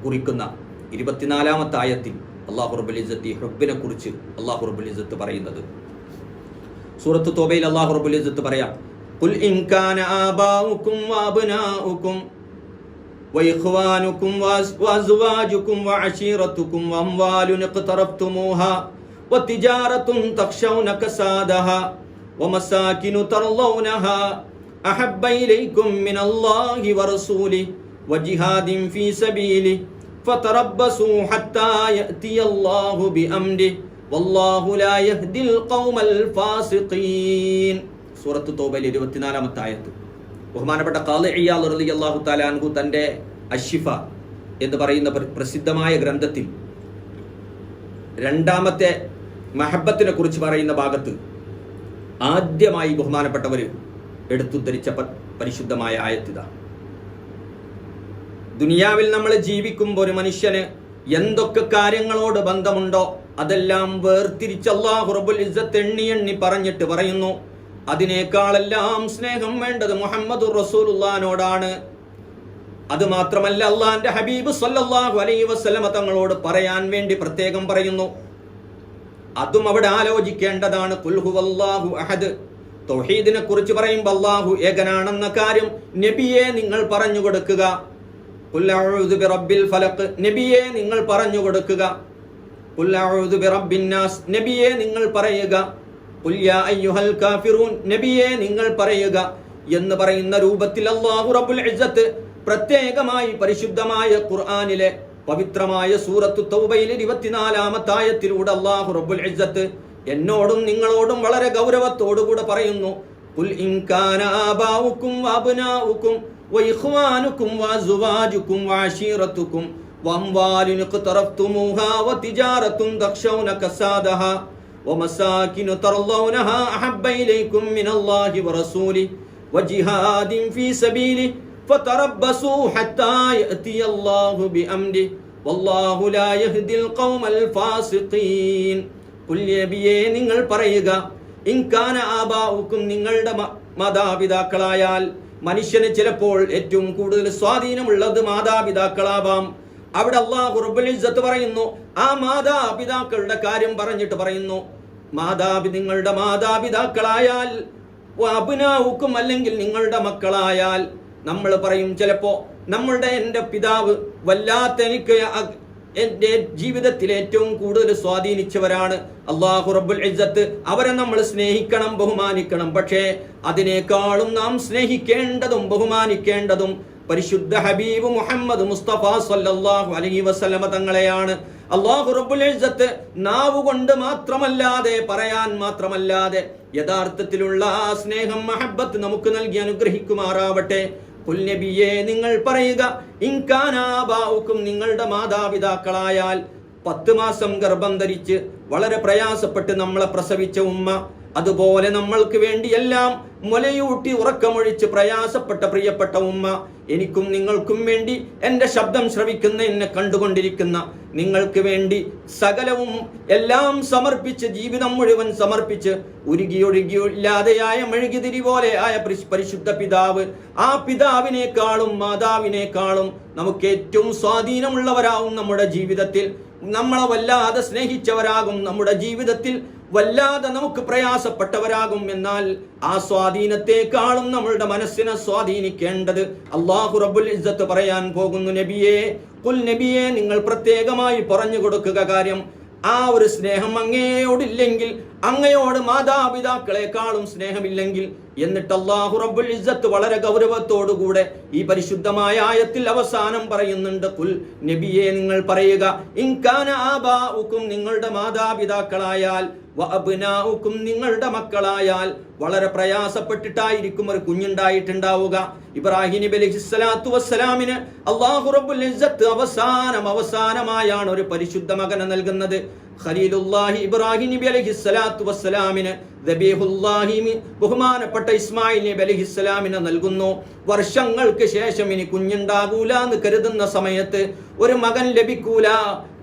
കുറിക്കുന്ന 24-ാമത്തെ ആയത്തിൽ അല്ലാഹു റബ്ബുൽ ഇസ്സത്ത് ഹുബ്ബിനെ കുറിച്ച് അല്ലാഹു റബ്ബുൽ ഇസ്സത്ത് പറയുന്നത്. സൂറത്ത് തൗബയിൽ അല്ലാഹു റബ്ബുൽ ഇസ്സത്ത് പറയാം, ഖുൽ ഇൻ കാന ആബാഉകും വഅബ്നാഉകും വഇഖ്വാനുകും വഅസ്വാജുകും വഅശീറതുകും വഅംവാലുൻ ഇഖ്തറഫ്തുമൂഹാ വതിജാറത്തുൻ തഖ്ശൗന കസാദഹാ വമസാകിനു തർളൗനഹാ അഹബ്ബ ഇലൈക്കും മിനല്ലാഹി വറസൂലിഹി വജിഹാദിൻ ഫീ സബീലിഹി ഫതറബ്ബസൂ ഹത്താ യഅതിയല്ലാഹു ബിഅംരിഹി വല്ലാഹു ലാ യഹ്ദിൽ ഖൗമൽ ഫാസിഖീൻ. സൂറത്ത് തൗബയിലെ 24-ാമത്തെ ആയത്ത്. ബഹുമാനപ്പെട്ട ഖാളി ഇയാദ് റളിയല്ലാഹു തആല അൻഹു തന്റെ അശ്ശിഫ എന്ന് പറയുന്ന പ്രസിദ്ധമായ ഗ്രന്ഥത്തിൽ രണ്ടാമത്തെ മഹബത്തിനെ കുറിച്ച് പറയുന്ന ഭാഗത്ത് ആദ്യമായി ബഹുമാനപ്പെട്ടവർ എടുത്തുദ്ധരിച്ച പരിശുദ്ധമായ ആയത്തിതാ. ദുനിയാവിൽ നമ്മൾ ജീവിക്കുമ്പോൾ ഒരു മനുഷ്യന് എന്തൊക്കെ കാര്യങ്ങളോട് ബന്ധമുണ്ടോ അതെല്ലാം വേർതിരിച്ച് അല്ലാഹു റബ്ബുൽ ഇസ്സത്ത് എണ്ണി പറഞ്ഞിട്ട് പറയുന്നു, അതിനേക്കാളെല്ലാം സ്നേഹം വേണ്ടത് മുഹമ്മദുർ റസൂലുള്ളാഹിനോടാണ്. അത് മാത്രമല്ല, അള്ളാന്റെ ഹബീബ് സല്ലല്ലാഹു അലൈഹി വസല്ലമ തങ്ങളോട് പറയാൻ വേണ്ടി പ്രത്യേകം പറയുന്നു. അതും അവിടെ ആലോചിക്കേണ്ടതാണ്. ഖുൽ ഹുവല്ലാഹു അഹദ്. തൗഹീദിനെ കുറിച്ച് പറയുമ്പോൾ അല്ലാഹു ഏകനാണെന്ന കാര്യം നബിയെ നിങ്ങൾ പറഞ്ഞു കൊടുക്കുക. ഖുൽ അഊദു ബിറബ്ബിൽ ഫലഖ്, നബിയെ നിങ്ങൾ പറഞ്ഞു കൊടുക്കുക. ഖുൽ അഊദു ബിറബ്ബിൻ നാസ്, നബിയെ നിങ്ങൾ പറയുക. ഖുൽ യാ അയ്യുഹൽ കാഫിറൂൻ, നബിയെ നിങ്ങൾ പറയുക എന്ന് പറയുന്ന രൂപത്തിൽ അല്ലാഹു റബ്ബുൽ ഇസ്സത്ത് പ്രത്യേകമായി പരിശുദ്ധമായ ഖുർആനിലെ പവിത്രമായ സൂറത്തു തൗബയിലെ 24-ാമത്തെ ആയത്തിലൂടെ അല്ലാഹു റബ്ബുൽ ഇസ്സത്ത് എന്നോടും നിങ്ങളോടും വളരെ ഗൗരവത്തോടുകൂടെ പറയുന്നു, ഖുൽ ഇൻ കാന ആബാഉകും വഅബ്നാഉകും വഇഖ്വാനുകും വഅസ്വാജുകും വഅശീറതുകും വഅംവാലുൻ ഇഖ്തറഫ്തുമൂഹാ വതിജാറത്തുൻ തഖ്ശൗന കസാദഹാ വമസാകിൻ തർളൗനഹാ അഹബ്ബ ഇലൈകും മിനല്ലാഹി വറസൂലിഹി വജിഹാദിൻ ഫീ സബീലിഹി ഫതറബ്ബസൂ ഹത്താ യഅതിയല്ലാഹു ബിഅംരിഹി വല്ലാഹു ലാ യഹ്ദിൽ ഖൗമൽ ഫാസിഖീൻ. നബിയേ നിങ്ങൾ പറയുക, ഇൻ കാന ആബാഉകും, നിങ്ങളുടെ മാതാപിതാക്കളായാൽ. മനുഷ്യന് ചിലപ്പോൾ ഏറ്റവും കൂടുതൽ സ്വാധീനമുള്ളത് മാതാപിതാക്കളാവാം. അവിടെ അല്ലാഹു റബ്ബുൽ ഇസ്സത്ത് പറയുന്നു, ആ മാതാപിതാക്കളുടെ കാര്യം പറഞ്ഞിട്ട് പറയുന്നു, നിങ്ങളുടെ മാതാപിതാക്കളായാൽ, അബ്നാഉകും അല്ലെങ്കിൽ നിങ്ങളുടെ മക്കളായാൽ. നമ്മൾ പറയും ചിലപ്പോ എൻ്റെ പിതാവ് വല്ലാത്ത എനിക്ക് എൻ്റെ ജീവിതത്തിൽ ഏറ്റവും കൂടുതൽ സ്വാധീനിച്ചവരാണ്. അല്ലാഹു റബ്ബുൽ ഇസ്സത്ത് അവരെ നമ്മൾ സ്നേഹിക്കണം, ബഹുമാനിക്കണം. പക്ഷേ അതിനേക്കാളും നാം സ്നേഹിക്കേണ്ടതും ബഹുമാനിക്കേണ്ടതും പരിശുദ്ധ ഹബീബ് മുഹമ്മദ് മുസ്തഫ സല്ലല്ലാഹു അലൈഹി വസല്ലമ തങ്ങളെയാണ്. അല്ലാഹു റബ്ബുൽ ഇസ്സത്ത് നാവ് കൊണ്ട് മാത്രമല്ലാതെ, പറയാൻ മാത്രമല്ലാതെ യഥാർത്ഥത്തിലുള്ള ആ സ്നേഹം മഹബ്ബത്ത് നമുക്ക് നൽകി അനുഗ്രഹിക്കുമാറാവട്ടെ. ഖുൽ നബിയേ നിങ്ങൾ പറയുക, ഇൻ കാന ആബാഉകും, നിങ്ങളുടെ മാതാപിതാക്കളായാൽ. 10 മാസം ഗർഭം ധരിച്ച് വളരെ പ്രയാസപ്പെട്ട് നമ്മളെ പ്രസവിച്ച ഉമ്മ, അതുപോലെ നമ്മൾക്ക് വേണ്ടി എല്ലാം മുലയൂട്ടി ഉറക്കമൊഴിച്ച് പ്രയാസപ്പെട്ട പ്രിയപ്പെട്ട ഉമ്മ, എനിക്കും നിങ്ങൾക്കും വേണ്ടി എൻ്റെ ശബ്ദം ശ്രവിക്കുന്ന, എന്നെ കണ്ടുകൊണ്ടിരിക്കുന്ന നിങ്ങൾക്ക് വേണ്ടി സകലവും എല്ലാം സമർപ്പിച്ച്, ജീവിതം മുഴുവൻ സമർപ്പിച്ച് ഉരുകിയൊഴുകിയില്ലാതെയായ മെഴുകുതിരി പോലെ ആയ പരിശുദ്ധ പിതാവ്, ആ പിതാവിനേക്കാളും മാതാവിനേക്കാളും നമുക്ക് ഏറ്റവും സ്വാധീനമുള്ളവരാകും നമ്മുടെ ജീവിതത്തിൽ. നമ്മളെ വല്ലാതെ സ്നേഹിച്ചവരാകും നമ്മുടെ ജീവിതത്തിൽ, വല്ലാതെ നമുക്ക് പ്രയാസപ്പെട്ടവരാകും. എന്നാൽ ആ സ്വാധീനത്തെക്കാളും നമ്മളുടെ മനസ്സിനെ സ്വാധീനിക്കേണ്ടത് അല്ലാഹു റബ്ബുൽ ഇസ്സത്ത് പറയാൻ പോകുന്നു, നബിയേ ഖുൽ, നബിയേ നിങ്ങൾ പ്രത്യേകമായി പറഞ്ഞു കൊടുക്കുക കാര്യം. ആ ഒരു സ്നേഹം അങ്ങയോടില്ലെങ്കിൽ, അങ്ങയോട് മാതാപിതാക്കളെക്കാളും സ്നേഹമില്ലെങ്കിൽ, എന്നിട്ട് അല്ലാഹു റബ്ബുൽ ഇസ്സത്ത് വളരെ ഗൗരവത്തോടുകൂടെ ഈ പരിശുദ്ധമായ ആയത്തിൽ അവസാനം പറയുന്നുണ്ട്, ഖുൽ നബിയേ നിങ്ങൾ പറയുക, ഇൻ കാന ആബാഉകും, നിങ്ങളുടെ മാതാപിതാക്കളായാൽ, വഅബ്നാഉകും, നിങ്ങളുടെ മക്കളായാൽ. വളരെ പ്രയാസപ്പെട്ടിട്ടായിരിക്കും ഒരു കുഞ്ഞുണ്ടായിട്ടുണ്ടാവുക. ഇബ്രാഹിം നബി അലൈഹിസ്സലാത്തു വസ്സലാമിന് അല്ലാഹു റബ്ബുൽ ഇസ്സത്ത് അവസാനമായാണ് ഒരു പരിശുദ്ധ മകനെ നൽകുന്നത്. ഖലീലുല്ലാഹി ഇബ്രാഹിം നബി അലൈഹിസ്സലാത്തു വസ്സലാമിന് ദബീഹുല്ലാഹി ബഹുമാനപ്പെട്ട ഇസ്മായിൽ നബി അലൈഹിസ്സലാമിനെ നൽകുന്നു. വർഷങ്ങൾക്ക് ശേഷം ഇനി കുഞ്ഞുണ്ടാകൂല എന്ന് കരുതുന്ന സമയത്ത്, ഒരു മകൻ ലഭിക്കൂല,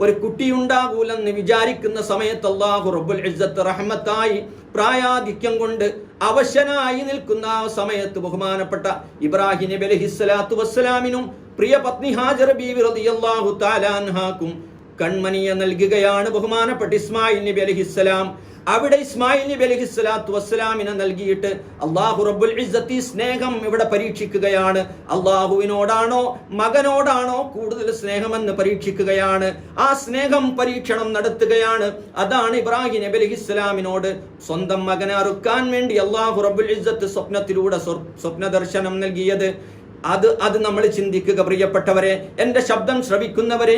ഒരു കുട്ടിയുണ്ടാകൂലെന്ന് വിചാരിക്കുന്ന സമയത്ത് അല്ലാഹു റബ്ബുൽ ഇസ്സത്ത് റഹ്മത്തായി പ്രായാധിക്യം കൊണ്ട് അവശനായി നിൽക്കുന്ന ആ സമയത്ത് ബഹുമാനപ്പെട്ട ഇബ്രാഹിം നബി അലൈഹിസ്സലാത്തു വസ്സലാമിനും പ്രിയ പത്നി ഹാജർ ബീവി റളിയല്ലാഹു തആല അൻഹാക്കും കൺമനിയെ നൽകുകയാണ് ബഹുമാനപ്പെട്ട ഇസ്മായിൽ നബി അലൈഹിസ്സലാം. അവിടെ ഇസ്മായിൽ നബി അലൈഹിസ്സലാത്തു വസ്സലാമിനെ നൽകിയിട്ട് അല്ലാഹു റബ്ബുൽ ഇസ്സത്തി സ്നേഹം ഇവിടെ പരീക്ഷിക്കുകയാണ്. അല്ലാഹുവിനോടാണോ മകനോടാണോ കൂടുതൽ സ്നേഹമെന്ന് പരീക്ഷിക്കുകയാണ്. ആ സ്നേഹം പരീക്ഷണം നടത്തുകയാണ്. അതാണ് ഇബ്രാഹിം നബി അലൈഹിസ്സലാമിനോട് സ്വന്തം മകനെ അറുക്കാൻ വേണ്ടി അല്ലാഹു റബ്ബുൽ ഇസ്സത്ത് സ്വപ്നത്തിലൂടെ സ്വപ്ന ദർശനം നൽകിയത്. അത് നമ്മൾ ചിന്തിക്കുക പ്രിയപ്പെട്ടവരെ. എന്റെ ശബ്ദം ശ്രവിക്കുന്നവരെ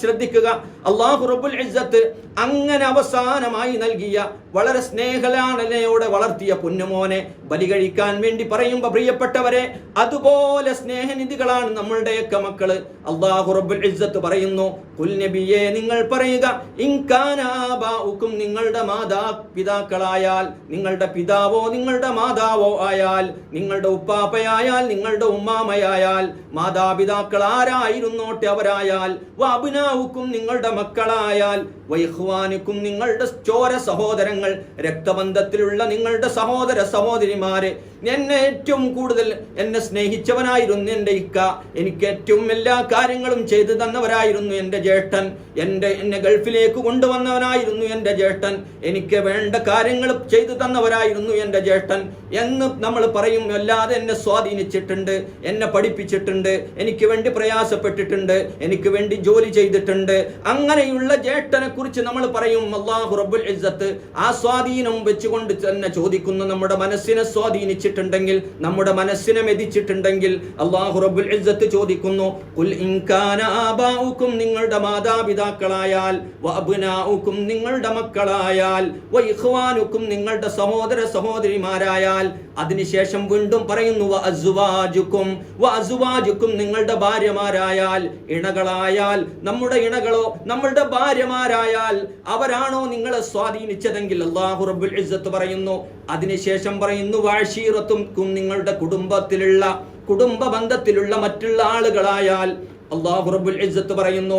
ശ്രദ്ധിക്കുക. അല്ലാഹു റബ്ബുൽ ഇസ്സത്ത് അങ്ങനെ അവസാനമായി നൽകിയ വളരെ സ്നേഹലാളനയോടെ വളർത്തിയ പൊന്നുമോനെ ബലി കഴിക്കാൻ വേണ്ടി പറയുമ്പോ പ്രിയപ്പെട്ടവരെ, അതുപോലെ സ്നേഹനിധികളാണ് നമ്മളുടെയൊക്കെ മക്കള്. അല്ലാഹു റബ്ബുൽ ഇസ്സത്ത് പറയുന്നു, ഖുൽ നബിയേ നിങ്ങൾ പറയുക, ഇൻ കാന ആബാഉക്കും നിങ്ങളുടെ മാതാപിതാക്കളായാൽ, നിങ്ങളുടെ പിതാവോ നിങ്ങളുടെ മാതാവോ ആയാൽ, നിങ്ങളുടെ ഉപ്പാപ്പയായാൽ, നിങ്ങളുടെ ഉമ്മാമയായാൽ, മാതാപിതാക്കൾ ആരായിരുന്നോട്ടെ അവരായാൽ, വഅബ്നാഉക്കും നിങ്ങളുടെ മക്കളായാൽ, വഇഖ്വാനുക്കും നിങ്ങളുടെ ചോര സഹോദരങ്ങൾ, രക്തബന്ധത്തിലുള്ള നിങ്ങളുടെ സഹോദര സഹോദരിമാരെ, എന്നെ ഏറ്റവും കൂടുതൽ എന്നെ സ്നേഹിച്ചവനായിരുന്നു എൻ്റെ ഇക്ക, എനിക്ക് ഏറ്റവും എല്ലാ കാര്യങ്ങളും ചെയ്തു തന്നവരായിരുന്നു എൻ്റെ ജ്യേഷ്ഠൻ, എന്നെ ഗൾഫിലേക്ക് കൊണ്ടുവന്നവനായിരുന്നു എൻ്റെ ജ്യേഷ്ഠൻ, എനിക്ക് വേണ്ട കാര്യങ്ങൾ ചെയ്തു തന്നവരായിരുന്നു എൻ്റെ ജ്യേഷ്ഠൻ എന്ന് നമ്മൾ പറയും. അല്ലാതെ എന്നെ സ്വാധീനിച്ചിട്ടുണ്ട്, എന്നെ പഠിപ്പിച്ചിട്ടുണ്ട്, എനിക്ക് വേണ്ടി പ്രയാസപ്പെട്ടിട്ടുണ്ട്, എനിക്ക് വേണ്ടി ജോലി ചെയ്തിട്ടുണ്ട്, അങ്ങനെയുള്ള ജ്യേഷ്ഠനെ കുറിച്ച് നമ്മൾ പറയും. അല്ലാഹു റബ്ബുൽ ഇസ്സത്ത് ആ സ്വാധീനം വെച്ചുകൊണ്ട് തന്നെ ചോദിക്കുന്നു, നമ്മുടെ മനസ്സിനെ സ്വാധീനിച്ചിട്ടുണ്ടെങ്കിൽ, നമ്മുടെ മനസ്സിനെ മെതിച്ചിട്ടുണ്ടെങ്കിൽ അല്ലാഹു റബ്ബുൽ ഇസ്സത്ത് ചോദിക്കുന്നു, ഖുൽ ഇൻ കാന ആബാഉക്കും നിങ്ങളുടെ മാതാപിതാക്കളായാൽ, വഅബ്നാഉക്കും നിങ്ങളുടെ മക്കളായാൽ, വഇഖ്വാനുക്കും നിങ്ങളുടെ സഹോദര സഹോദരിമാരായാൽ, അതിനുശേഷം വീണ്ടും പറയുന്നു വഅസ്വാജുക്കും നിങ്ങളുടെ ഭാര്യമാരായാൽ, ഇണകളായാൽ, നമ്മുടെ ഇണകളോ നമ്മളുടെ ഭാര്യമാരായാൽ അവരാണോ നിങ്ങളെ സ്വാധീനിച്ചതെങ്കിൽ അല്ലാഹു റബ്ബുൽ ഇസ്സത്ത് പറയുന്നു. അതിനുശേഷം പറയുന്നു വഅശീറത്തുക്കും നിങ്ങളുടെ കുടുംബ ബന്ധത്തിലുള്ള മറ്റുള്ള ആളുകളായാൽ, അല്ലാഹു റബ്ബുൽ ഇസ്സത്ത് പറയുന്നു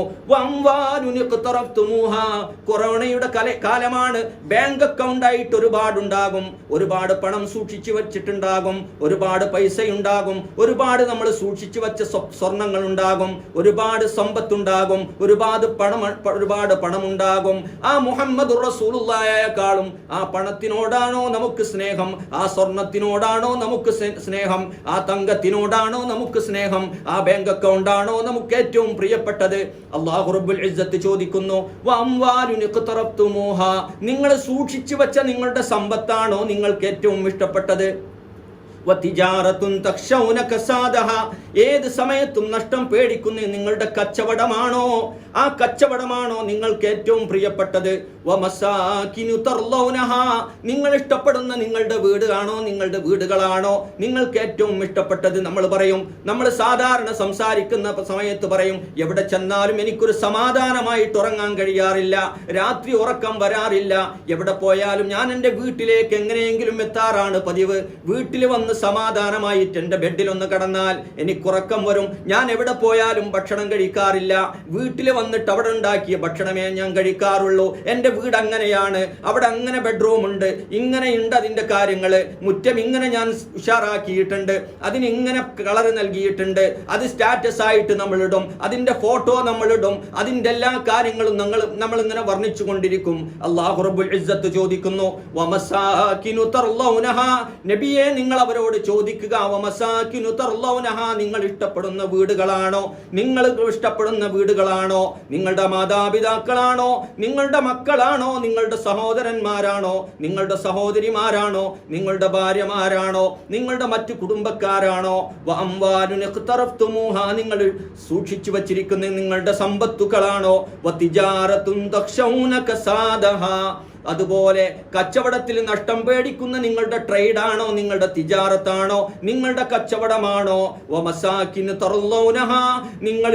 കൊറോണയുടെ കാലമാണ്, ബാങ്ക് അക്കൗണ്ട് ആയിട്ട് ഒരുപാടുണ്ടാകും, ഒരുപാട് പണം സൂക്ഷിച്ചു വെച്ചിട്ടുണ്ടാകും, ഒരുപാട് പൈസ ഉണ്ടാകും, ഒരുപാട് നമ്മൾ സൂക്ഷിച്ചു വെച്ച സ്വർണങ്ങൾ ഉണ്ടാകും, ഒരുപാട് സമ്പത്തുണ്ടാകും, ഒരുപാട് പണമുണ്ടാകും. ആ മുഹമ്മദുർ റസൂലുള്ളാഹിയേക്കാളും ആ പണത്തിനോടാണോ നമുക്ക് സ്നേഹം, ആ സ്വർണത്തിനോടാണോ നമുക്ക് സ്നേഹം, ആ തങ്കത്തിനോടാണോ നമുക്ക് സ്നേഹം, ആ ബാങ്ക് അക്കൗണ്ട് ആണോ നമുക്ക് ഏറ്റവും പ്രിയപ്പെട്ടത്? അല്ലാഹു റബ്ബുൽ ഇസ്സത്ത് ചോദിക്കുന്നു, നിങ്ങൾ സൂക്ഷിച്ചു വെച്ച നിങ്ങളുടെ സമ്പത്താണോ നിങ്ങൾക്ക് ഏറ്റവും ഇഷ്ടപ്പെട്ടത്? ഏത് സമയത്തും നഷ്ടം പേടിക്കുന്ന നിങ്ങളുടെ കച്ചവടമാണോ, ആ കച്ചവടമാണോ നിങ്ങൾക്ക് ഏറ്റവും പ്രിയപ്പെട്ടത്? നിങ്ങൾ ഇഷ്ടപ്പെടുന്ന നിങ്ങളുടെ വീടാണോ, നിങ്ങളുടെ വീടുകളാണോ നിങ്ങൾക്ക് ഏറ്റവും ഇഷ്ടപ്പെട്ടത്? നമ്മൾ പറയും, നമ്മൾ സാധാരണ സംസാരിക്കുന്ന സമയത്ത് പറയും, എവിടെ ചെന്നാലും എനിക്കൊരു സമാധാനമായിട്ട് ഉറങ്ങാൻ കഴിയാറില്ല, രാത്രി ഉറക്കം വരാറില്ല, എവിടെ പോയാലും ഞാൻ എൻ്റെ വീട്ടിലേക്ക് എങ്ങനെയെങ്കിലും എത്താറാണ് പതിവ്. വീട്ടിൽ വന്ന് സമാധാനമായിട്ട് എൻ്റെ ബെഡിലൊന്ന് കിടന്നാൽ എനിക്കുറക്കം വരും. ഞാൻ എവിടെ പോയാലും ഭക്ഷണം കഴിക്കാറില്ല, വീട്ടിൽ വന്നിട്ട് അവിടെ ഉണ്ടാക്കിയ ഭക്ഷണമേ ഞാൻ കഴിക്കാറുള്ളൂ. എൻ്റെ വീട് അങ്ങനെയാണ്, അവിടെ അങ്ങനെ ബെഡ്റൂം ഉണ്ട്, ഇങ്ങനെയുണ്ട് അതിൻ്റെ കാര്യങ്ങള്, മുറ്റം ഇങ്ങനെ ഞാൻ ഉഷാറാക്കിയിട്ടുണ്ട്, അതിന് ഇങ്ങനെ കളർ നൽകിയിട്ടുണ്ട്, അത് സ്റ്റാറ്റസ് ആയിട്ട് നമ്മളിടും, അതിൻ്റെ ഫോട്ടോ നമ്മളിടും, അതിൻ്റെ എല്ലാ കാര്യങ്ങളും നമ്മൾ ഇങ്ങനെ വർണ്ണിച്ചു കൊണ്ടിരിക്കും. അല്ലാഹു റബ്ബുൽ ഇസ്സത്ത് ചോദിക്കുന്നു, നബിയെ നിങ്ങൾ അവരോട് ചോദിക്കുക, നിങ്ങൾ ഇഷ്ടപ്പെടുന്ന വീടുകളാണോ, നിങ്ങളുടെ മാതാപിതാക്കളാണോ, നിങ്ങളുടെ മക്കളാണോ, നിങ്ങളുടെ സഹോദരന്മാരാണോ, നിങ്ങളുടെ സഹോദരിമാരാണോ, നിങ്ങളുടെ ഭാര്യമാരാണോ, നിങ്ങളുടെ മറ്റു കുടുംബക്കാരാണോ, നിങ്ങൾ സൂക്ഷിച്ചു വച്ചിരിക്കുന്ന നിങ്ങളുടെ സമ്പത്തുകളാണോ, അതുപോലെ കച്ചവടത്തിൽ നഷ്ടം പേടിക്കുന്ന നിങ്ങളുടെ ട്രേഡാണോ, നിങ്ങളുടെ തിജാറത്താണോ, നിങ്ങളുടെ കച്ചവടമാണോ, നിങ്ങൾ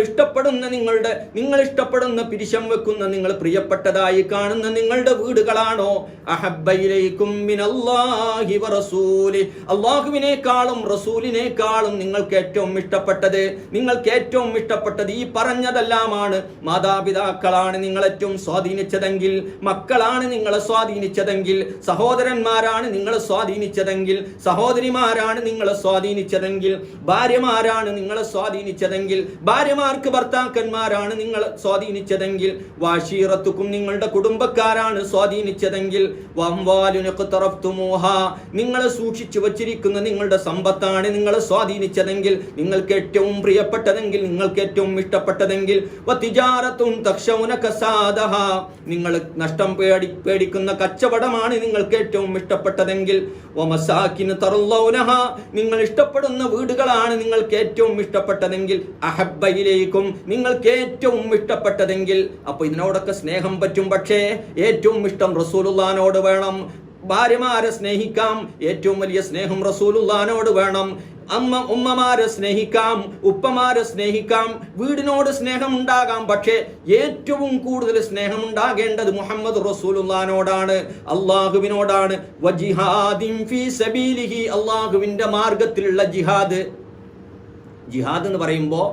ഇഷ്ടപ്പെടുന്ന പിരിശം വെക്കുന്ന നിങ്ങൾ പ്രിയപ്പെട്ടതായി കാണുന്ന നിങ്ങളുടെ വീടുകളാണോ, അല്ലാഹുവിനേക്കാളും റസൂലിനേക്കാളും നിങ്ങൾക്ക് ഏറ്റവും ഇഷ്ടപ്പെട്ടത് ഈ പറഞ്ഞതെല്ലാമാണ്. മാതാപിതാക്കളാണ് നിങ്ങൾ ഏറ്റവും സ്വാധീനിച്ചതെങ്കിൽ, മക്കളാണ് നിങ്ങളെ സ്വാധീനിച്ചതെങ്കിൽ, സഹോദരന്മാരാണ് നിങ്ങളെ സ്വാധീനിച്ചതെങ്കിൽ, സഹോദരിമാരാണ് നിങ്ങളെ സ്വാധീനിച്ചതെങ്കിൽ, ഭാര്യമാരാണ് നിങ്ങളെ സ്വാധീനിച്ചതെങ്കിൽ, ഭാര്യമാർക്ക് ഭർത്താക്കന്മാരാണ് നിങ്ങളെ സ്വാധീനിച്ചതെങ്കിൽ, വാശീറത്തുക്കും നിങ്ങളുടെ കുടുംബക്കാരാണ് സ്വാധീനിച്ചതെങ്കിൽ, നിങ്ങളെ സൂക്ഷിച്ചു വച്ചിരിക്കുന്ന നിങ്ങളുടെ സമ്പത്താണ് നിങ്ങളെ സ്വാധീനിച്ചതെങ്കിൽ, നിങ്ങൾക്ക് ഏറ്റവും പ്രിയപ്പെട്ടതെങ്കിൽ, നിങ്ങൾക്ക് ഏറ്റവും ഇഷ്ടപ്പെട്ടതെങ്കിൽ, നിങ്ങൾ നഷ്ടം പേടിക്കുന്ന ചെലവഴിക്കുന്ന കച്ചവടമാണ് നിങ്ങൾക്ക് ഏറ്റവും ഇഷ്ടപ്പെട്ടതെങ്കിൽ, വമസാകിന തർലൗനഹ, നിങ്ങൾ ഇഷ്ടപ്പെടുന്ന വീടുകളാണ് നിങ്ങൾക്ക് ഏറ്റവും ഇഷ്ടപ്പെട്ടതെങ്കിൽ, അഹബ്ബ ഇലൈക്കും, നിങ്ങൾക്ക് ഏറ്റവും ഇഷ്ടപ്പെട്ടതെങ്കിൽ. അപ്പൊ ഇതിനോടൊക്കെ സ്നേഹം പറ്റും. പക്ഷേ ഏറ്റവും ഇഷ്ടം റസൂലുള്ളാഹിനോട് വേണം. ഭാര്യമാരെ സ്നേഹിക്കാം, ഏറ്റവും വലിയ സ്നേഹം റസൂലുള്ളാഹിനോട് വേണം. ഉമ്മമാരെ സ്നേഹിക്കാം, ഉപ്പമാരെ സ്നേഹിക്കാം, വീടിനോട് സ്നേഹം ഉണ്ടാകാം. പക്ഷേ ഏറ്റവും കൂടുതൽ സ്നേഹം ഉണ്ടാകേണ്ടത് മുഹമ്മദ് റസൂലുള്ളാഹിനോടാണ്, അള്ളാഹുവിനോടാണ്. വജിഹാദിൻ ഫീ സബീലിഹി, അള്ളാഹുവിന്റെ മാർഗത്തിലുള്ള ജിഹാദ്. ജിഹാദ് എന്ന് പറയുമ്പോൾ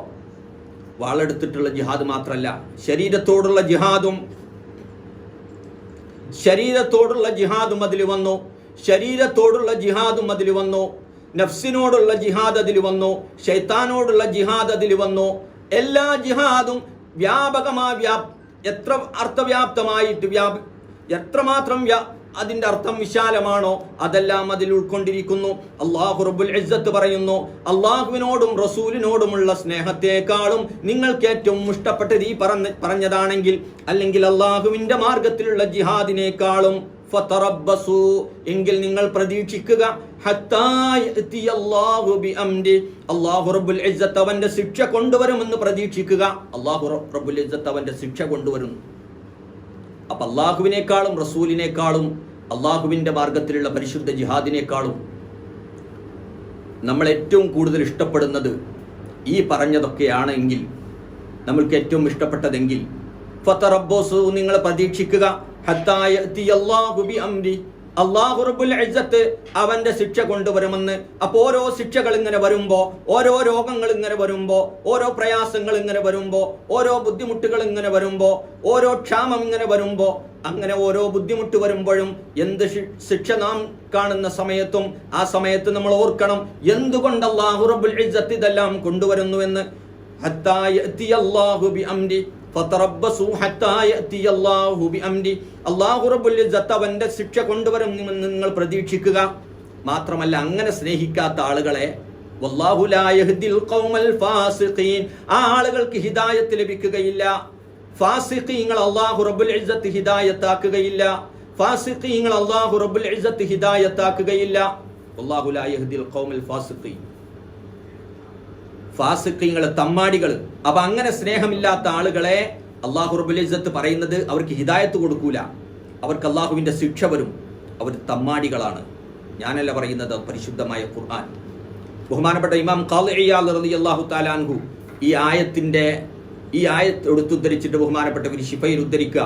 വാളെടുത്തിട്ടുള്ള ജിഹാദ് മാത്രമല്ല, ശരീരത്തോടുള്ള ജിഹാദും അതിൽ വന്നു. ശരീരത്തോടുള്ള ജിഹാദും അതിൽ വന്നു. നഫ്സിനോടുള്ള ജിഹാദ് അതിൽ വന്നു. ശൈത്താനോടുള്ള ജിഹാദ് അതിൽ വന്നു. എല്ലാ ജിഹാദും വ്യാപകമായി എത്ര അർത്ഥവ്യാപ്തമായിട്ട് എത്രമാത്രം അതിന്റെ അർത്ഥം വിശാലമാണോ അതെല്ലാം അതിൽ ഉൾക്കൊണ്ടിരിക്കുന്നു. അല്ലാഹു റബ്ബുൽ ഇസ്സത്ത് പറയുന്നു, അള്ളാഹുവിനോടും റസൂലിനോടുമുള്ള സ്നേഹത്തെക്കാളും നിങ്ങൾക്ക് ഏറ്റവും ഇഷ്ടപ്പെട്ടത് ഈ പറഞ്ഞതാണെങ്കിൽ, അല്ലെങ്കിൽ അള്ളാഹുവിന്റെ മാർഗത്തിലുള്ള ജിഹാദിനേക്കാളും ഫതറബ്ബസു, എങ്കിൽ നിങ്ങൾ പ്രതീക്ഷിക്കുക, ഹത്താ യഅതിയല്ലാഹു ബിഅംരി, അല്ലാഹു റബ്ബുൽ ഇസ്സത്ത് അവന്റെ ശിക്ഷ കൊണ്ടുവരുമെന്ന് പ്രതീക്ഷിക്കുക. അല്ലാഹു റബ്ബുൽ ഇസ്സത്ത് അവന്റെ ശിക്ഷ കൊണ്ടുവരും. അപ്പൊ അള്ളാഹുവിനേക്കാളും റസൂലിനേക്കാളും അള്ളാഹുവിന്റെ മാർഗത്തിലുള്ള പരിശുദ്ധ ജിഹാദിനേക്കാളും നമ്മൾ ഏറ്റവും കൂടുതൽ ഇഷ്ടപ്പെടുന്നത് ഈ പറഞ്ഞതൊക്കെയാണെങ്കിൽ, നമ്മൾക്ക് ഏറ്റവും ഇഷ്ടപ്പെട്ടതെങ്കിൽ, ഫതറബ്ബസു, നിങ്ങൾ പ്രതീക്ഷിക്കുക, ഹത്താ യഅതിയല്ലാഹു ബിഅംരി, അല്ലാഹു റബ്ബുൽ ഇസ്സത്ത് അവന്റെ ശിക്ഷ കൊണ്ടുവരുമെന്ന്. അപ്പോൾ ഓരോ ശിക്ഷകൾ ഇങ്ങനെ വരുമ്പോ, ഓരോ രോഗങ്ങൾ ഇങ്ങനെ വരുമ്പോ, ഓരോ പ്രയാസങ്ങൾ ഇങ്ങനെ വരുമ്പോ, ഓരോ ബുദ്ധിമുട്ടുകൾ ഇങ്ങനെ വരുമ്പോ, ഓരോ ക്ഷാമം ഇങ്ങനെ വരുമ്പോ, അങ്ങനെ ഓരോ ബുദ്ധിമുട്ട് വരുമ്പോഴും എന്ത് ശിക്ഷ നാം കാണുന്ന സമയത്തും ആ സമയത്ത് നമ്മൾ ഓർക്കണം, എന്തുകൊണ്ട് അല്ലാഹു റബ്ബുൽ ഇസ്സത്ത് ഇതെല്ലാം കൊണ്ടുവരുന്നുവെന്ന്. ഹത്താ യഅതിയല്ലാഹു ബിഅംരി ഫതറബ്ബസു ഹത്താ യഅതിയല്ലാഹു ബിഅംരി, അല്ലാഹു റബ്ബുൽ ഇസ്സത്ത് അവന്റെ ശിക്ഷ കൊണ്ടുവരുമെന്ന് നിങ്ങൾ പ്രതീക്ഷിക്കുക. മാത്രമല്ല, അങ്ങനെ സ്നേഹിക്കാത്ത ആളുകളെ വല്ലാഹു ലാ യഹ്ദിൽ ഖൗമൽ ഫാസിഖീൻ, ആ ആളുകൾക്ക് ഹിദായത്ത് ലഭിക്കുകയില്ല. ഫാസിഖീങ്ങൾ അല്ലാഹു റബ്ബുൽ ഇസ്സത്ത് ഹിദായത്താക്കുകയില്ല. ഫാസിഖീങ്ങൾ അല്ലാഹു റബ്ബുൽ ഇസ്സത്ത് ഹിദായത്താക്കുകയില്ല. വല്ലാഹു ലാ യഹ്ദിൽ ഖൗമൽ ഫാസിഖീൻ, ഫാസിഖീങ്ങള്, തമ്മാടികൾ. അപ്പൊ അങ്ങനെ സ്നേഹമില്ലാത്ത ആളുകളെ അല്ലാഹു റബ്ബുൽ ഇസ്സത്ത് പറയുന്നത് അവർക്ക് ഹിദായത്ത് കൊടുക്കൂല, അവർക്ക് അല്ലാഹുവിന്റെ ശിക്ഷ വരും. അവർ തമ്മാടികളാണ്. ഞാനല്ല പറയുന്നത്, പരിശുദ്ധമായ ഖുർആൻ. ബഹുമാനപ്പെട്ട ഇമാം ഖാളി ഇയാദ് റളിയല്ലാഹു തആല അൻഹു ഈ ആയത്ത് എടുത്തുദ്ധരിച്ചിട്ട് ബഹുമാനപ്പെട്ടവർ ശിഫയിൽ ഉദ്ധരിക്കുക,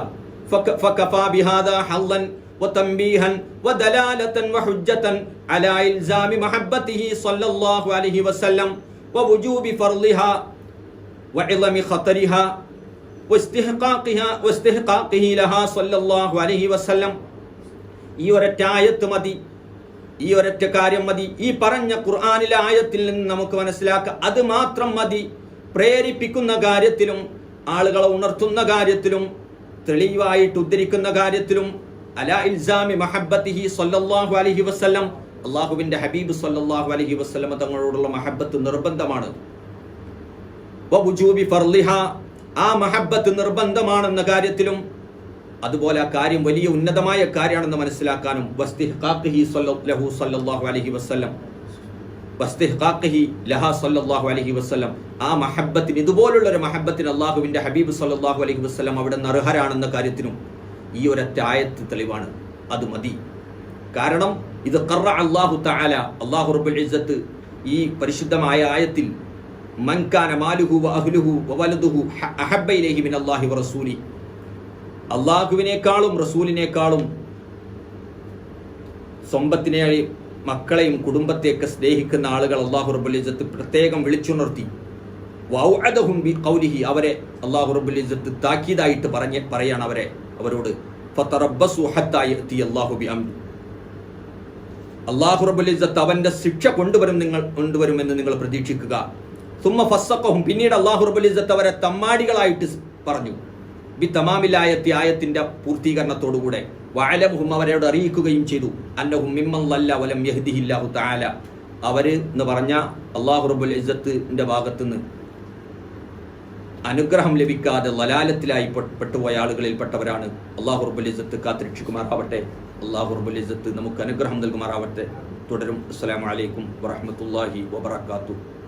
ഫകഫാ ബിഹാദാ ഹല്ലൻ വതംബീഹൻ വദലാലതൻ വഹുജ്ജതൻ അലാ ഇൽസാമി മഹബ്ബതിഹി സ്വല്ലല്ലാഹു അലൈഹി വസല്ലം വവുജൂബി ഫർളിഹാ വഇളമി ഖതരിഹാ വസ്തിഹ്ഖാഖിഹി ലഹാ സ്വല്ലല്ലാഹു അലൈഹി വസല്ലം. ഈ ഒരൊറ്റ ആയത്ത് മതി, ഈ ഒരൊറ്റ കാര്യം മതി. ഈ പറഞ്ഞ ഖുർആനിലെ ആയത്തിൽ നിന്ന് നമുക്ക് മനസ്സിലാക്കാം, അത് മാത്രം മതി. പ്രേരിപ്പിക്കുന്ന കാര്യത്തിലും, ആളുകളെ ഉണർത്തുന്ന കാര്യത്തിലും, തെളിവായിട്ട് ഉദ്ധരിക്കുന്ന കാര്യത്തിലും, അലാ ഇൽസാമി മഹബ്ബതിഹി സ്വല്ലല്ലാഹു അലൈഹി വസല്ലം, അല്ലാഹുവിന്റെ ഹബീബ് സ്വല്ലല്ലാഹു അലൈഹി വസല്ലം തങ്ങളോടുള്ള മഹബ്ബത്ത് നിർബന്ധമാണ്. വവുജൂബി ഫർളിഹാ, ആ മഹബ്ബത്ത് നിർബന്ധമാണെന്ന കാര്യത്തിലും, അതുപോലെ ആ കാര്യം വലിയ ഉന്നതമായ കാര്യമാണെന്ന് മനസ്സിലാക്കാനും, വസ്തിഹ്ഖാഖിഹി ലഹു സ്വല്ലല്ലാഹു അലൈഹി വസല്ലം, വസ്തിഹ്ഖാഖിഹി ലഹാ സ്വല്ലല്ലാഹു അലൈഹി വസല്ലം, ആ മഹബ്ബത്തിന്, ഇതുപോലുള്ള ഒരു മഹബ്ബത്തിന് അല്ലാഹുവിന്റെ ഹബീബ് സ്വല്ലല്ലാഹു അലൈഹി വസല്ലം അവിടെ നിന്ന് അർഹരാണെന്ന കാര്യത്തിനും ഈ ഒരൊറ്റ ആയത്ത് തെളിവാണ്. അത് മതി. കാരണം ഇത് ഖറഅ അല്ലാഹു തആല, അല്ലാഹു റബ്ബുൽ ഇസ്സത്ത് ഈ പരിശുദ്ധമായ ആയത്തിൽ മൻ കാന മാലുഹു വഅഹ്ലുഹു വവലദുഹു അഹബ്ബ ഇലൈഹി മിനല്ലാഹി വറസൂലി, അല്ലാഹുവിനേക്കാളും റസൂലിനേക്കാളും സമ്പത്തിനെയും മക്കളെയും കുടുംബത്തെയൊക്കെ സ്നേഹിക്കുന്ന ആളുകൾ അല്ലാഹു റബ്ബുൽ ഇസ്സത്ത് പ്രത്യേകം വിളിച്ചുണർത്തി. വൗഅദഹും ബിഖൗലിഹി, അവരെ അല്ലാഹു റബ്ബുൽ ഇസ്സത്ത് താക്കീതായിട്ട് പറയാണ് അവരോട്, ഫതറബ്ബസു ഹത്താ യഅതിയല്ലാഹു ബിഅംരി, അല്ലാഹു റബ്ബുൽ ഇസ്സത്ത് അവന്റെ ശിക്ഷ കൊണ്ടുവരുമെന്ന് നിങ്ങൾ പ്രതീക്ഷിക്കുക. സുമ്മ ഫസ്സഖഹും, പിന്നീട് അല്ലാഹു റബ്ബുൽ ഇസ്സത്ത് അവരെ തമ്മാടികളായിട്ട് പറഞ്ഞു. ബി തമാമിലായത്തി, ആയത്തിന്റെ പൂർത്തീകരണത്തോടുകൂടെ, വഅലമുഹും, അവരോട് അറിയിക്കുകയും ചെയ്തു, അന്നഹും മിമ്മൻ ളല്ല വലം യഹ്ദിഹില്ലാഹു തആല, അവര് എന്ന് പറഞ്ഞ അല്ലാഹു റബ്ബുൽ ഇസ്സത്തിന്റെ ഭാഗത്തുനിന്ന് അനുഗ്രഹം ലഭിക്കാതെ ലലാലത്തിലായി പെട്ടുപോയ ആളുകളിൽപ്പെട്ടവരാണ്. അല്ലാഹു റബ്ബുൽ ഇസ്സത്ത് കാത്തുരക്ഷിക്കുമാറാവട്ടെ. അല്ലാഹു റബ്ബുൽ ഇസ്സത്ത് നമുക്ക് അനുഗ്രഹം നൽകുമാറാവട്ടെ. തുടരും. അസ്സലാമു അലൈക്കും വറഹ്മത്തുള്ളാഹി വബറകാതുഹു.